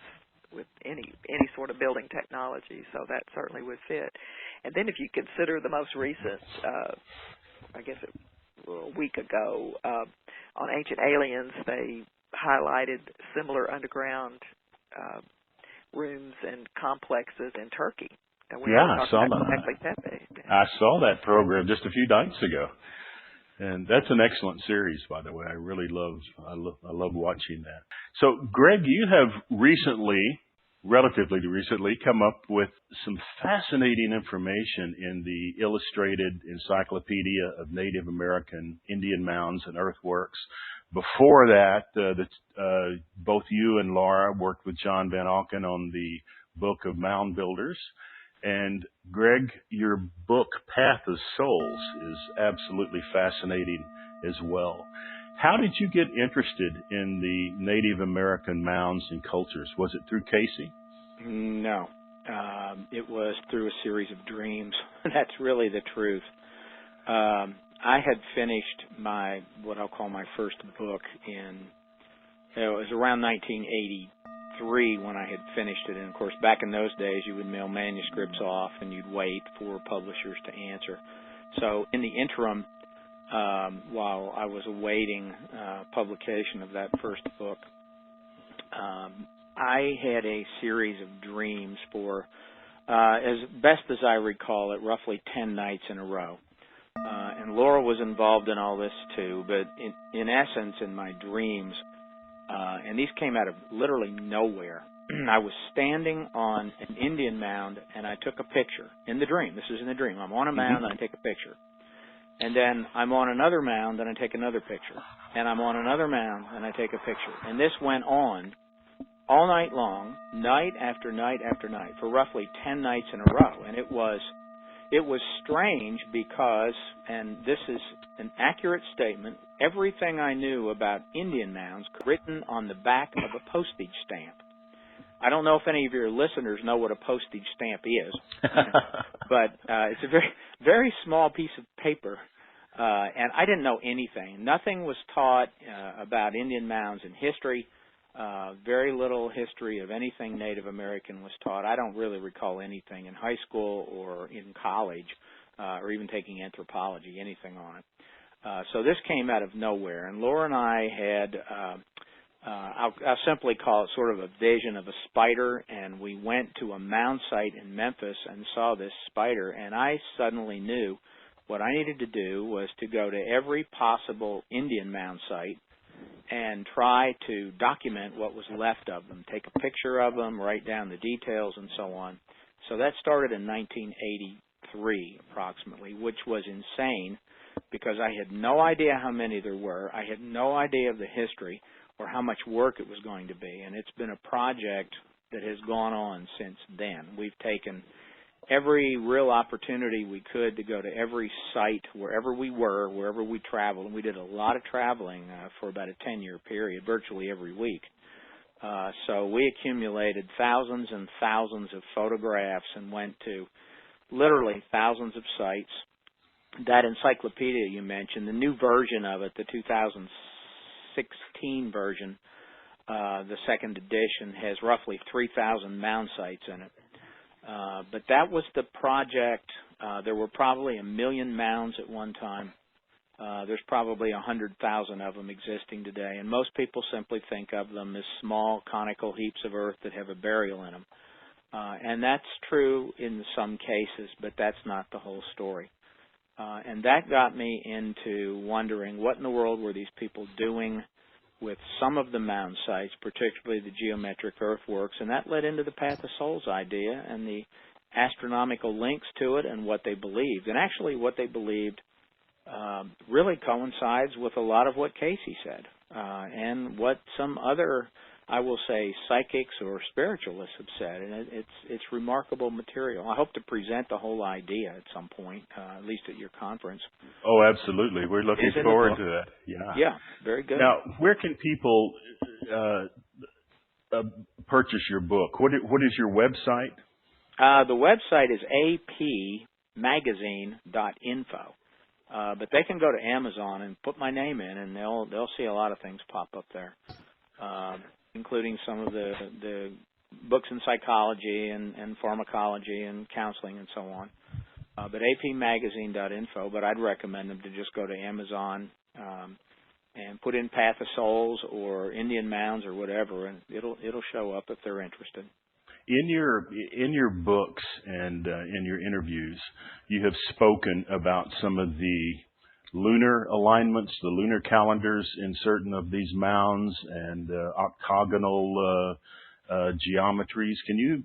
with any sort of building technology, so that certainly would fit. And then if you consider the most recent, I guess a week ago, on Ancient Aliens, they highlighted similar underground rooms and complexes in Turkey. And I saw that. I saw that program just a few nights ago. And that's an excellent series, by the way. I love watching that. So, Greg, you have relatively recently, come up with some fascinating information in the Illustrated Encyclopedia of Native American Indian Mounds and Earthworks. Before that, both you and Laura worked with John Van Auken on the book of Mound Builders. And Greg, your book, Path of Souls, is absolutely fascinating as well. How did you get interested in the Native American mounds and cultures? Was it through Cayce? No. It was through a series of dreams. That's really the truth. I had finished what I'll call my first book it was around 1983 when I had finished it. And, of course, back in those days, you would mail manuscripts off and you'd wait for publishers to answer. So in the interim, while I was awaiting publication of that first book. I had a series of dreams for, as best as I recall it, roughly 10 nights in a row. And Laura was involved in all this too, but in essence, in my dreams, and these came out of literally nowhere, I was standing on an Indian mound, and I took a picture in the dream. This is in the dream. I'm on a mound, and I take a picture. And then I'm on another mound, and I take another picture. And I'm on another mound, and I take a picture. And this went on all night long, night after night after night, for roughly 10 nights in a row. And it was strange because, and this is an accurate statement, everything I knew about Indian mounds written on the back of a postage stamp. I don't know if any of your listeners know what a postage stamp is, but it's a very, very small piece of paper, and I didn't know anything. Nothing was taught about Indian mounds in history. Very little history of anything Native American was taught. I don't really recall anything in high school or in college, or even taking anthropology, anything on it. So this came out of nowhere, and Laura and I had I'll simply call it sort of a vision of a spider, and we went to a mound site in Memphis and saw this spider, and I suddenly knew what I needed to do was to go to every possible Indian mound site and try to document what was left of them, take a picture of them, write down the details, and so on. So that started in 1983 approximately, which was insane because I had no idea how many there were. I had no idea of the history or how much work it was going to be. And it's been a project that has gone on since then. We've taken every real opportunity we could to go to every site, wherever we were, wherever we traveled. And we did a lot of traveling for about a 10-year period, virtually every week. So we accumulated thousands and thousands of photographs and went to literally thousands of sites. That encyclopedia you mentioned, the new version of it, the 2016 version, the second edition, has roughly 3,000 mound sites in it. But that was the project. There were probably 1 million mounds at one time. There's probably 100,000 of them existing today, and most people simply think of them as small conical heaps of earth that have a burial in them. And that's true in some cases, but that's not the whole story. And that got me into wondering what in the world were these people doing with some of the mound sites, particularly the geometric earthworks, and that led into the Path of Souls idea and the astronomical links to it and what they believed. And actually what they believed really coincides with a lot of what Cayce said and what some other, I will say, psychics or spiritualists have said, and it's remarkable material. I hope to present the whole idea at some point, at least at your conference. Oh, absolutely. We're looking forward to that. Yeah, very good. Now, where can people purchase your book? What is your website? The website is apmagazine.info. But they can go to Amazon and put my name in, and they'll see a lot of things pop up there. Including some of the books in psychology and pharmacology and counseling and so on. But apmagazine.info, but I'd recommend them to just go to Amazon and put in Path of Souls or Indian Mounds or whatever, and it'll show up if they're interested. In your books and in your interviews, you have spoken about some of the lunar alignments, the lunar calendars in certain of these mounds, and octagonal geometries. Can you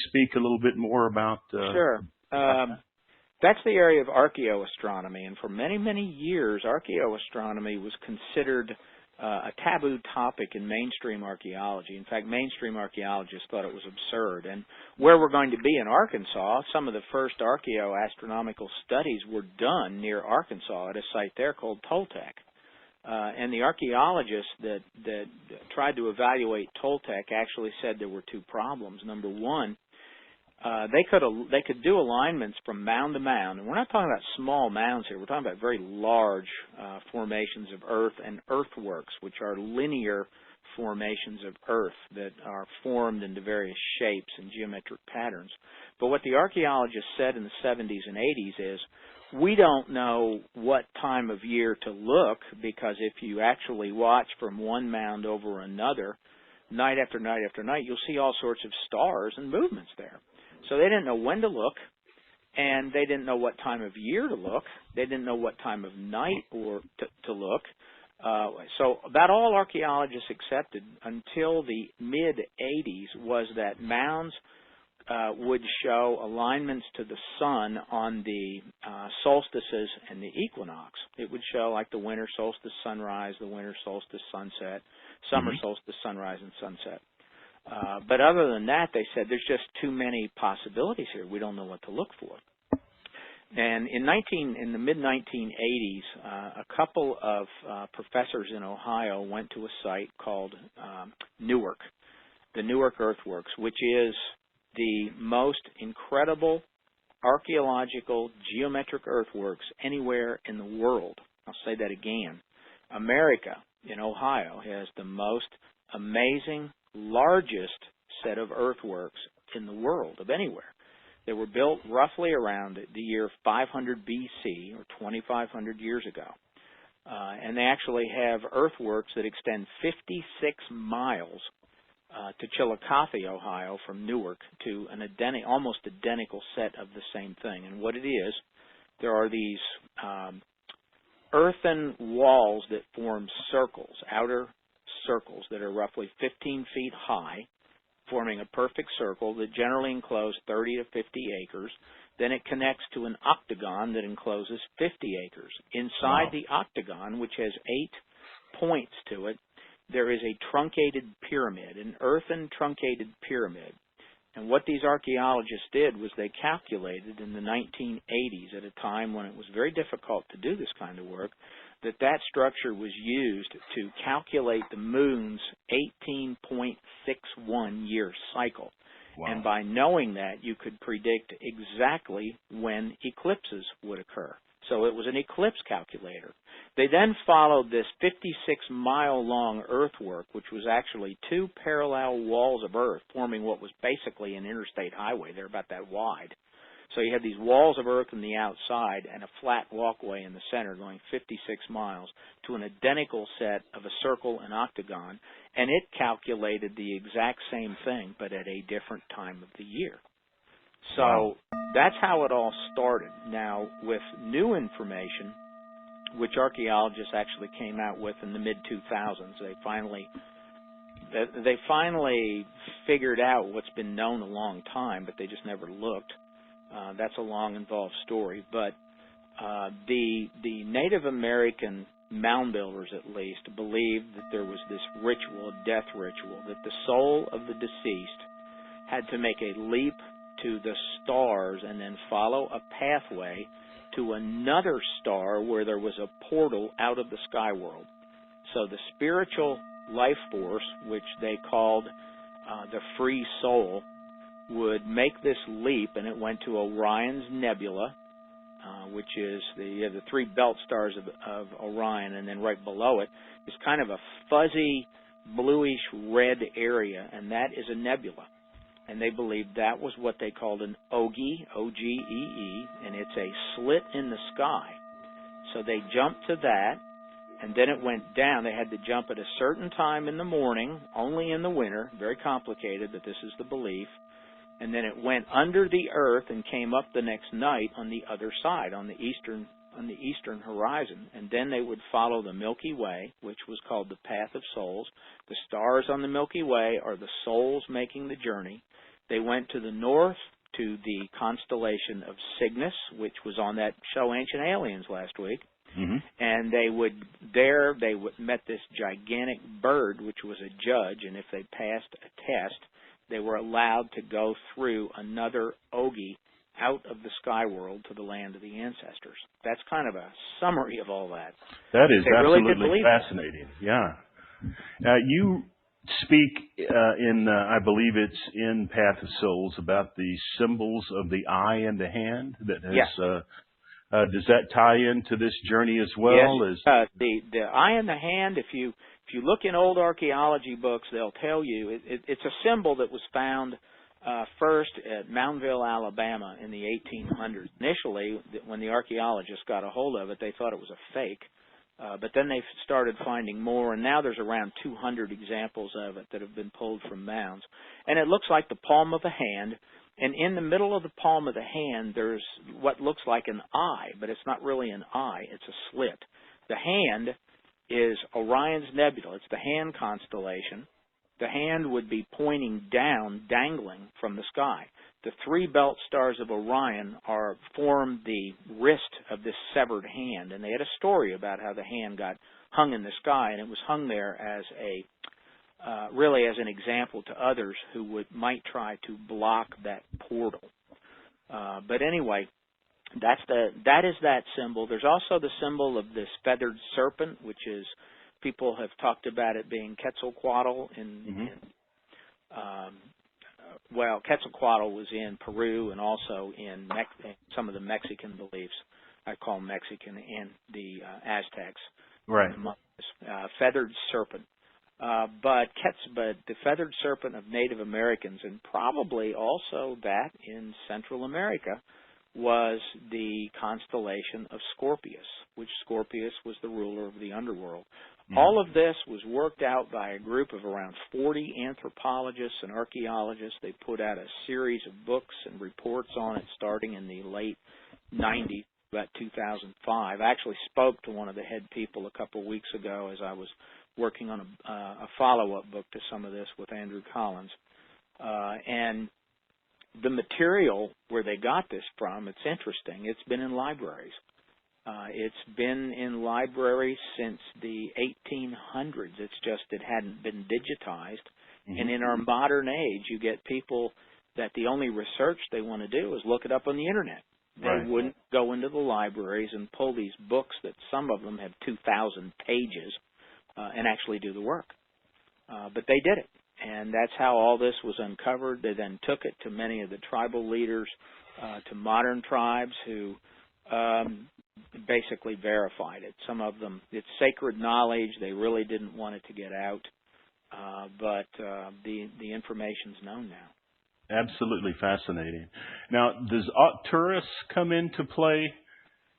speak a little bit more about? Sure. That's the area of archaeo-astronomy, and for many, many years, archaeo-astronomy was considered a taboo topic in mainstream archaeology. In fact, mainstream archaeologists thought it was absurd. And where we're going to be in Arkansas, some of the first archaeo-astronomical studies were done near Arkansas at a site there called Toltec. And the archaeologists that tried to evaluate Toltec actually said there were two problems. Number one, they could do alignments from mound to mound, and we're not talking about small mounds here. We're talking about very large formations of earth and earthworks, which are linear formations of earth that are formed into various shapes and geometric patterns. But what the archaeologists said in the 70s and 80s is, we don't know what time of year to look, because if you actually watch from one mound over another, night after night after night, you'll see all sorts of stars and movements there. So they didn't know when to look, and they didn't know what time of year to look. They didn't know what time of night or to look. So about all archaeologists accepted until the mid-'80s was that mounds would show alignments to the sun on the solstices and the equinox. It would show like the winter solstice sunrise, the winter solstice sunset, summer solstice sunrise and sunset. But other than that, they said there's just too many possibilities here. We don't know what to look for. And in the mid-1980s, a couple of professors in Ohio went to a site called Newark, the Newark Earthworks, which is the most incredible archaeological geometric earthworks anywhere in the world. I'll say that again. America, in Ohio, has the most amazing, largest set of earthworks in the world of anywhere. They were built roughly around the year 500 BC, or 2,500 years ago. And they actually have earthworks that extend 56 miles to Chillicothe, Ohio, from Newark, to an almost identical set of the same thing. And what it is, there are these earthen walls that form circles, outer circles that are roughly 15 feet high, forming a perfect circle that generally enclose 30 to 50 acres. Then it connects to an octagon that encloses 50 acres. Inside the octagon, which has 8 points to it, there is a truncated pyramid, an earthen truncated pyramid. And what these archaeologists did was they calculated in the 1980s, at a time when it was very difficult to do this kind of work, that structure was used to calculate the moon's 18.61 year cycle. Wow. And by knowing that, you could predict exactly when eclipses would occur. So it was an eclipse calculator. They then followed this 56-mile-long earthwork, which was actually 2 parallel walls of earth forming what was basically an interstate highway. They're about that wide. So you had these walls of earth on the outside and a flat walkway in the center going 56 miles to an identical set of a circle and octagon, and it calculated the exact same thing but at a different time of the year. So that's how it all started. Now, with new information, which archaeologists actually came out with in the mid-2000s, they finally figured out what's been known a long time, but they just never looked. That's a long, involved story. But the Native American mound builders, at least, believed that there was this ritual, a death ritual, that the soul of the deceased had to make a leap to the stars and then follow a pathway to another star where there was a portal out of the sky world. So the spiritual life force, which they called the free soul, would make this leap, and it went to Orion's Nebula, which is the 3 belt stars of Orion, and then right below it is kind of a fuzzy bluish-red area, and that is a nebula. And they believed that was what they called an OGEE, O-G-E-E, and it's a slit in the sky. So they jumped to that, and then it went down. They had to jump at a certain time in the morning, only in the winter, very complicated, but this is the belief. And then it went under the earth and came up the next night on the other side, on the eastern horizon. And then they would follow the Milky Way, which was called the Path of Souls. The stars on the Milky Way are the souls making the journey. They went to the north to the constellation of Cygnus, which was on that show Ancient Aliens last week. Mm-hmm. And they met this gigantic bird, which was a judge, and if they passed a test, they were allowed to go through another OGEE out of the sky world to the land of the ancestors. That's kind of a summary of all that. That is absolutely fascinating. Yeah. You speak I believe it's in Path of Souls, about the symbols of the eye and the hand. That has, does that tie into this journey as well? Yes. The eye and the hand, if you look in old archaeology books, they'll tell you it's a symbol that was found first at Moundville, Alabama in the 1800s. Initially, when the archaeologists got a hold of it, they thought it was a fake, but then they started finding more, and now there's around 200 examples of it that have been pulled from mounds. And it looks like the palm of a hand, and in the middle of the palm of the hand, there's what looks like an eye, but it's not really an eye, it's a slit. The hand is Orion's Nebula. It's the hand constellation. The hand would be pointing down, dangling from the sky. The three belt stars of Orion form the wrist of this severed hand, and they had a story about how the hand got hung in the sky, and it was hung there as really as an example to others who might try to block that portal. But anyway, that is that symbol. There's also the symbol of this feathered serpent, which is, people have talked about it being Quetzalcoatl well, Quetzalcoatl was in Peru and also in some of the Mexican beliefs. I call them Mexican, and the Aztecs. Right. Feathered serpent. But the feathered serpent of Native Americans, and probably also that in Central America, was the constellation of Scorpius, which Scorpius was the ruler of the underworld. All of this was worked out by a group of around 40 anthropologists and archaeologists. They put out a series of books and reports on it starting in the late 90s, about 2005. I actually spoke to one of the head people a couple of weeks ago as I was working on a follow-up book to some of this with Andrew Collins. And the material where they got this from, it's interesting. It's been in libraries. It's been in libraries since the 1800s. It's just it hadn't been digitized. And in our modern age, you get people that the only research they want to do is look it up on the Internet. They wouldn't go into the libraries and pull these books that some of them have 2,000 pages and actually do the work. But they did it. And that's how all this was uncovered. They then took it to many of the tribal leaders, to modern tribes who basically verified it. Some of them, it's sacred knowledge. They really didn't want it to get out. But the information's known now. Absolutely fascinating. Now, does Arcturus come into play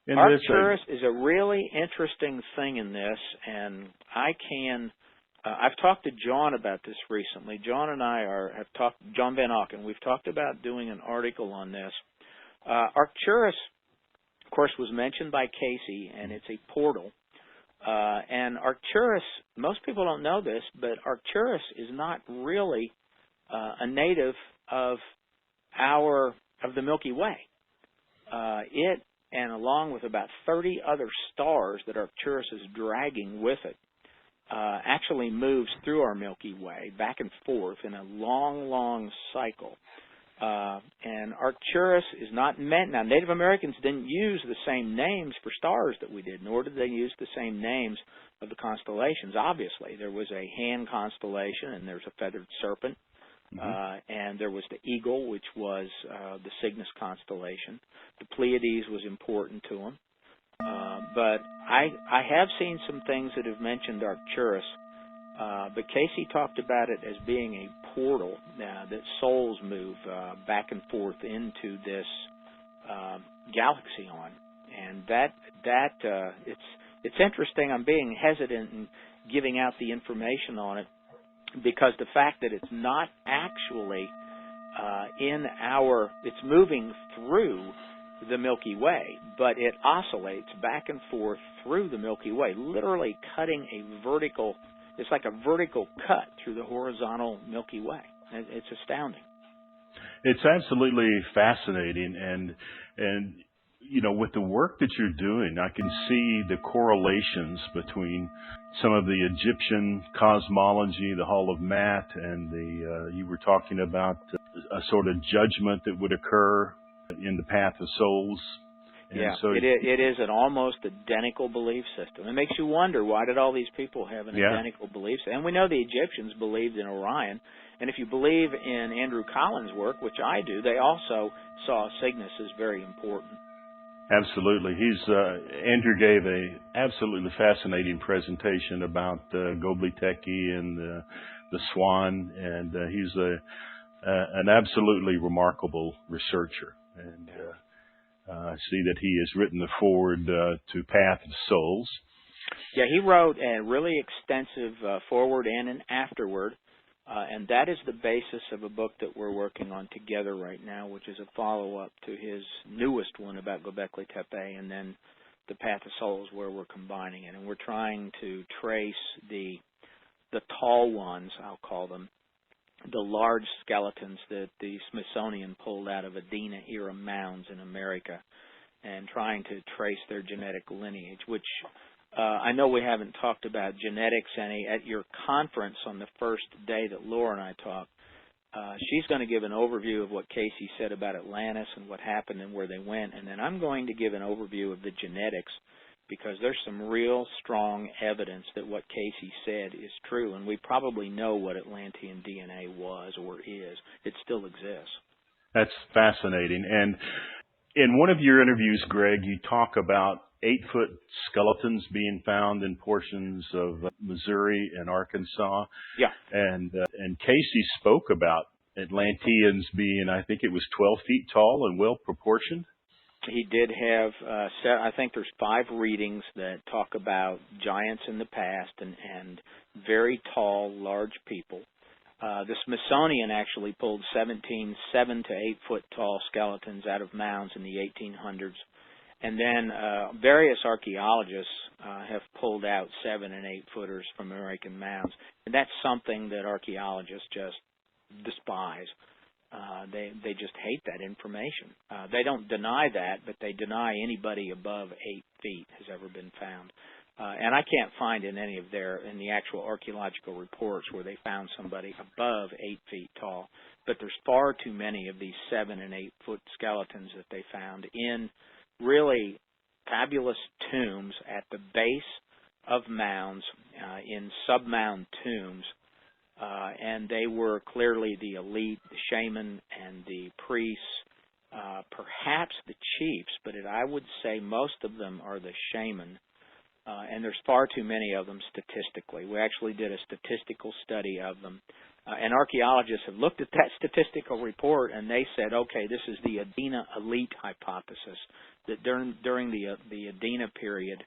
in this? Arcturus is a really interesting thing in this, and I've talked to John about this recently. John and I have talked, John Van Auken, we've talked about doing an article on this. Arcturus, of course, was mentioned by Cayce, and it's a portal. And Arcturus, most people don't know this, but Arcturus is not really a native of the Milky Way. It, and along with about 30 other stars that Arcturus is dragging with it, actually moves through our Milky Way back and forth in a long, long cycle. And Arcturus is not meant. Now, Native Americans didn't use the same names for stars that we did, nor did they use the same names of the constellations. Obviously, there was a hand constellation, and there's a feathered serpent, and there was the eagle, which was the Cygnus constellation. The Pleiades was important to them. But I have seen some things that have mentioned Arcturus, but Cayce talked about it as being a portal that souls move back and forth into this galaxy on, and it's interesting. I'm being hesitant in giving out the information on it because the fact that it's not actually it's moving through the Milky Way, but it oscillates back and forth through the Milky Way, literally cutting it's like a vertical cut through the horizontal Milky Way. It's astounding. It's absolutely fascinating, and you know, with the work that you're doing, I can see the correlations between some of the Egyptian cosmology, the Hall of Mat, and you were talking about a sort of judgment that would occur in the path of souls. And yeah, so it is an almost identical belief system. It makes you wonder, why did all these people have an identical belief system? And we know the Egyptians believed in Orion. And if you believe in Andrew Collins' work, which I do, they also saw Cygnus as very important. Absolutely. Andrew gave a absolutely fascinating presentation about Göbekli Tepe and the Swan, and he's an absolutely remarkable researcher. And I see that he has written the foreword to Path of Souls. Yeah, he wrote a really extensive foreword and an afterword, and that is the basis of a book that we're working on together right now, which is a follow-up to his newest one about Göbekli Tepe, and then the Path of Souls, where we're combining it. And we're trying to trace the tall ones, I'll call them, the large skeletons that the Smithsonian pulled out of Adena-era mounds in America, and trying to trace their genetic lineage, which I know we haven't talked about genetics any. At your conference on the first day that Laura and I talked, she's going to give an overview of what Cayce said about Atlantis and what happened and where they went, and then I'm going to give an overview of the genetics, because there's some real strong evidence that what Cayce said is true, and we probably know what Atlantean DNA was or is. It still exists. That's fascinating. And in one of your interviews, Greg, you talk about 8-foot skeletons being found in portions of Missouri and Arkansas. Yeah. And Cayce spoke about Atlanteans being, I think it was 12 feet tall and well proportioned. He did have, I think there's 5 readings that talk about giants in the past and very tall, large people. The Smithsonian actually pulled 17 7 to 8 foot tall skeletons out of mounds in the 1800s. And then various archaeologists have pulled out 7 and 8 footers from American mounds. And that's something that archaeologists just despise. They just hate that information. They don't deny that, but they deny anybody above 8 feet has ever been found. And I can't find in any of in the actual archaeological reports where they found somebody above 8 feet tall. But there's far too many of these 7 and 8 foot skeletons that they found in really fabulous tombs at the base of mounds, in sub-mound tombs. And they were clearly the elite, the shaman and the priests, perhaps the chiefs, but I would say most of them are the shaman. And there's far too many of them statistically. We actually did a statistical study of them. And archaeologists have looked at that statistical report, and they said, okay, this is the Adena elite hypothesis, that during the Adena period,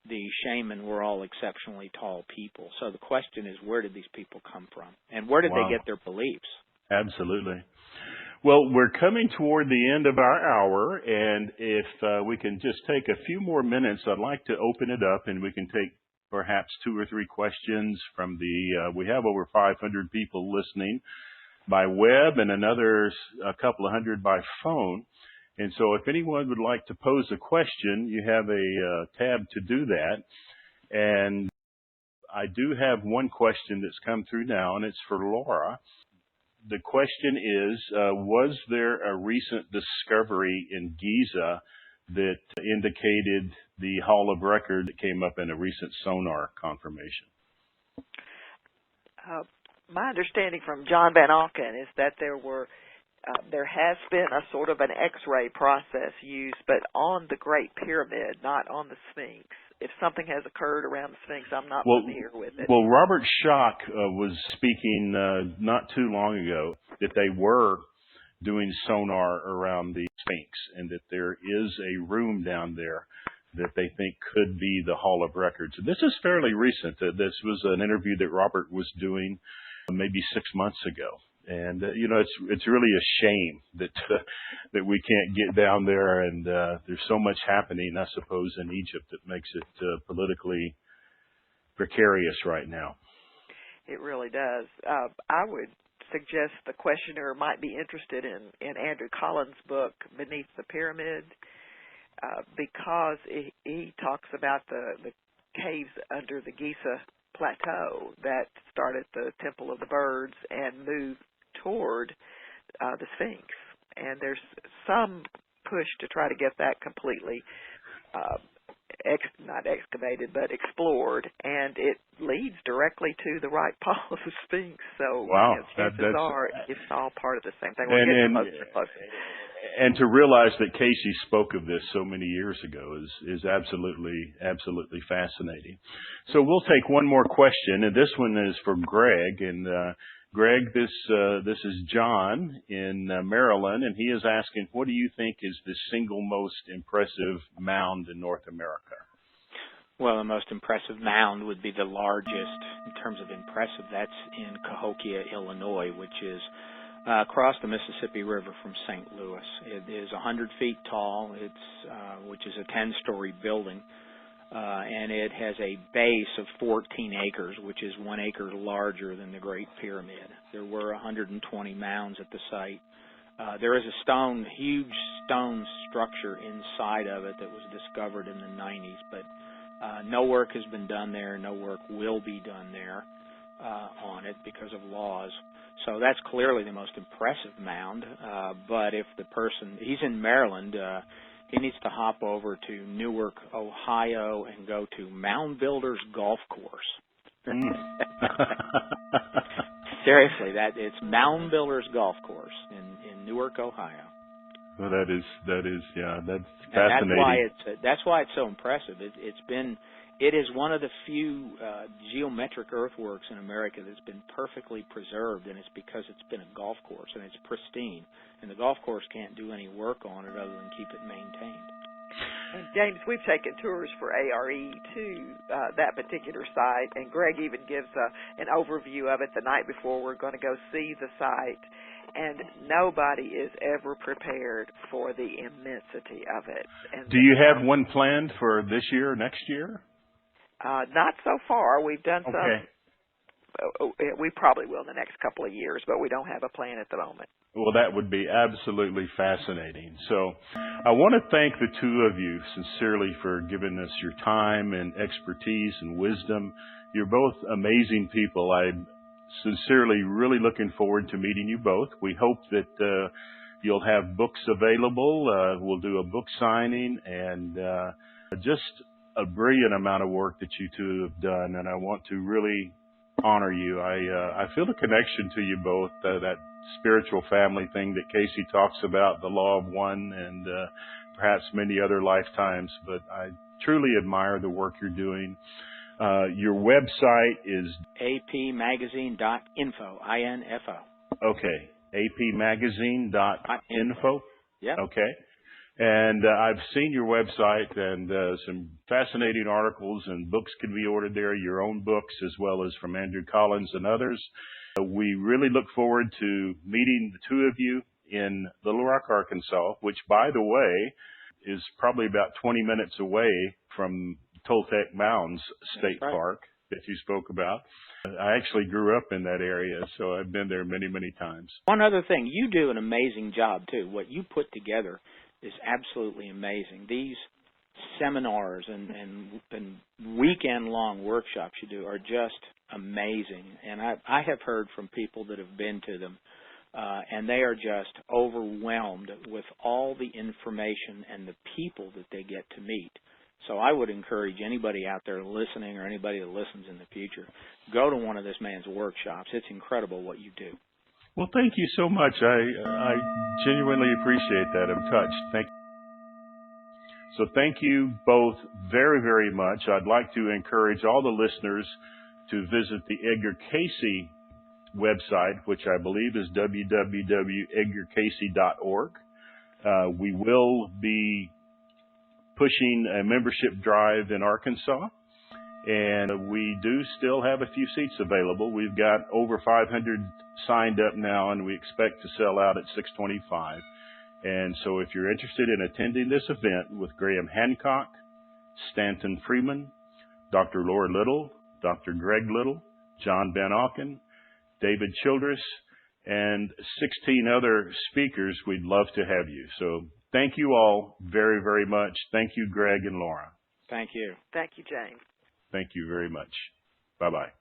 the shaman were all exceptionally tall people. So the question is, where did these people come from? And where did they get their beliefs? Absolutely. Well, we're coming toward the end of our hour, and if we can just take a few more minutes, I'd like to open it up, and we can take perhaps 2 or 3 questions from we have over 500 people listening by web and a couple of hundred by phone. And so if anyone would like to pose a question, you have a tab to do that. And I do have one question that's come through now, and it's for Laura. The question is, was there a recent discovery in Giza that indicated the Hall of Record that came up in a recent sonar confirmation? My understanding from John Van Auken is that there has been a sort of an X-ray process used, but on the Great Pyramid, not on the Sphinx. If something has occurred around the Sphinx, I'm not familiar with it. Well, Robert Schoch was speaking not too long ago that they were doing sonar around the Sphinx, and that there is a room down there that they think could be the Hall of Records. And this is fairly recent. This was an interview that Robert was doing maybe 6 months ago. And it's really a shame that we can't get down there, and there's so much happening, I suppose, in Egypt that makes it politically precarious right now. It really does. I would suggest the questioner might be interested in Andrew Collins' book, Beneath the Pyramid, because he talks about the caves under the Giza Plateau that started the Temple of the Birds and moved toward the Sphinx. And there's some push to try to get that completely not excavated, but explored, and it leads directly to the right pole of the Sphinx. So chances are it's all part of the same thing. And to realize that Cayce spoke of this so many years ago is absolutely fascinating. So we'll take one more question, and this one is for Greg. And Greg, this is John in Maryland, and he is asking, what do you think is the single most impressive mound in North America? Well, the most impressive mound would be the largest in terms of impressive. That's in Cahokia, Illinois, which is across the Mississippi River from St. Louis. It is 100 feet tall, which is a 10-story building, and it has a base of 14 acres, which is 1 acre larger than the Great Pyramid. There were 120 mounds at the site. There is a huge stone structure inside of it that was discovered in the 90s, but no work has been done there. No work will be done there on it because of laws. So that's clearly the most impressive mound. But if he's in Maryland, he needs to hop over to Newark, Ohio, and go to Mound Builders Golf Course. Seriously, it's Mound Builders Golf Course in Newark, Ohio. Well, that's fascinating. That's why it's so impressive. It is one of the few geometric earthworks in America that's been perfectly preserved, and it's because it's been a golf course and it's pristine. And the golf course can't do any work on it other than keep it maintained. And James, we've taken tours for A.R.E. to that particular site, and Greg even gives an overview of it the night before we're going to go see the site. And nobody is ever prepared for the immensity of it. And do you have one planned for this year or next year? Not so far. We've done some. Okay. We probably will in the next couple of years, but we don't have a plan at the moment. Well, that would be absolutely fascinating. So I want to thank the two of you sincerely for giving us your time and expertise and wisdom. You're both amazing people. I'm sincerely really looking forward to meeting you both. We hope that you'll have books available. We'll do a book signing, and just a brilliant amount of work that you two have done, and I want to really honor you. I feel a connection to you both, that spiritual family thing that Cayce talks about, the law of one, and perhaps many other lifetimes, but I truly admire the work you're doing. Your website is apmagazine.info, I-N-F-O. Okay, apmagazine.info? Yeah. Okay. And I've seen your website, and some fascinating articles and books can be ordered there, your own books as well as from Andrew Collins and others. We really look forward to meeting the two of you in Little Rock, Arkansas, which, by the way, is probably about 20 minutes away from Toltec Mounds State Park that you spoke about. I actually grew up in that area, so I've been there many, many times. One other thing, you do an amazing job, too. What you put together is absolutely amazing. These seminars and weekend-long workshops you do are just amazing. And I have heard from people that have been to them, and they are just overwhelmed with all the information and the people that they get to meet. So I would encourage anybody out there listening or anybody that listens in the future, go to one of this man's workshops. It's incredible what you do. Well, thank you so much. I genuinely appreciate that. I'm touched. Thank you. So thank you both very, very much. I'd like to encourage all the listeners to visit the Edgar Cayce website, which I believe is www.edgarcayce.org. We will be pushing a membership drive in Arkansas, and we do still have a few seats available. We've got over 500 signed up now, and we expect to sell out at 625. And so if you're interested in attending this event with Graham Hancock, Stanton Freeman, Dr. Laura Little, Dr. Greg Little, John Van Auken, David Childress, and 16 other speakers, we'd love to have you. So thank you all very, very much. Thank you, Greg and Laura. Thank you. Thank you, James. Thank you very much. Bye-bye.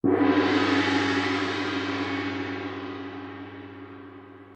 you.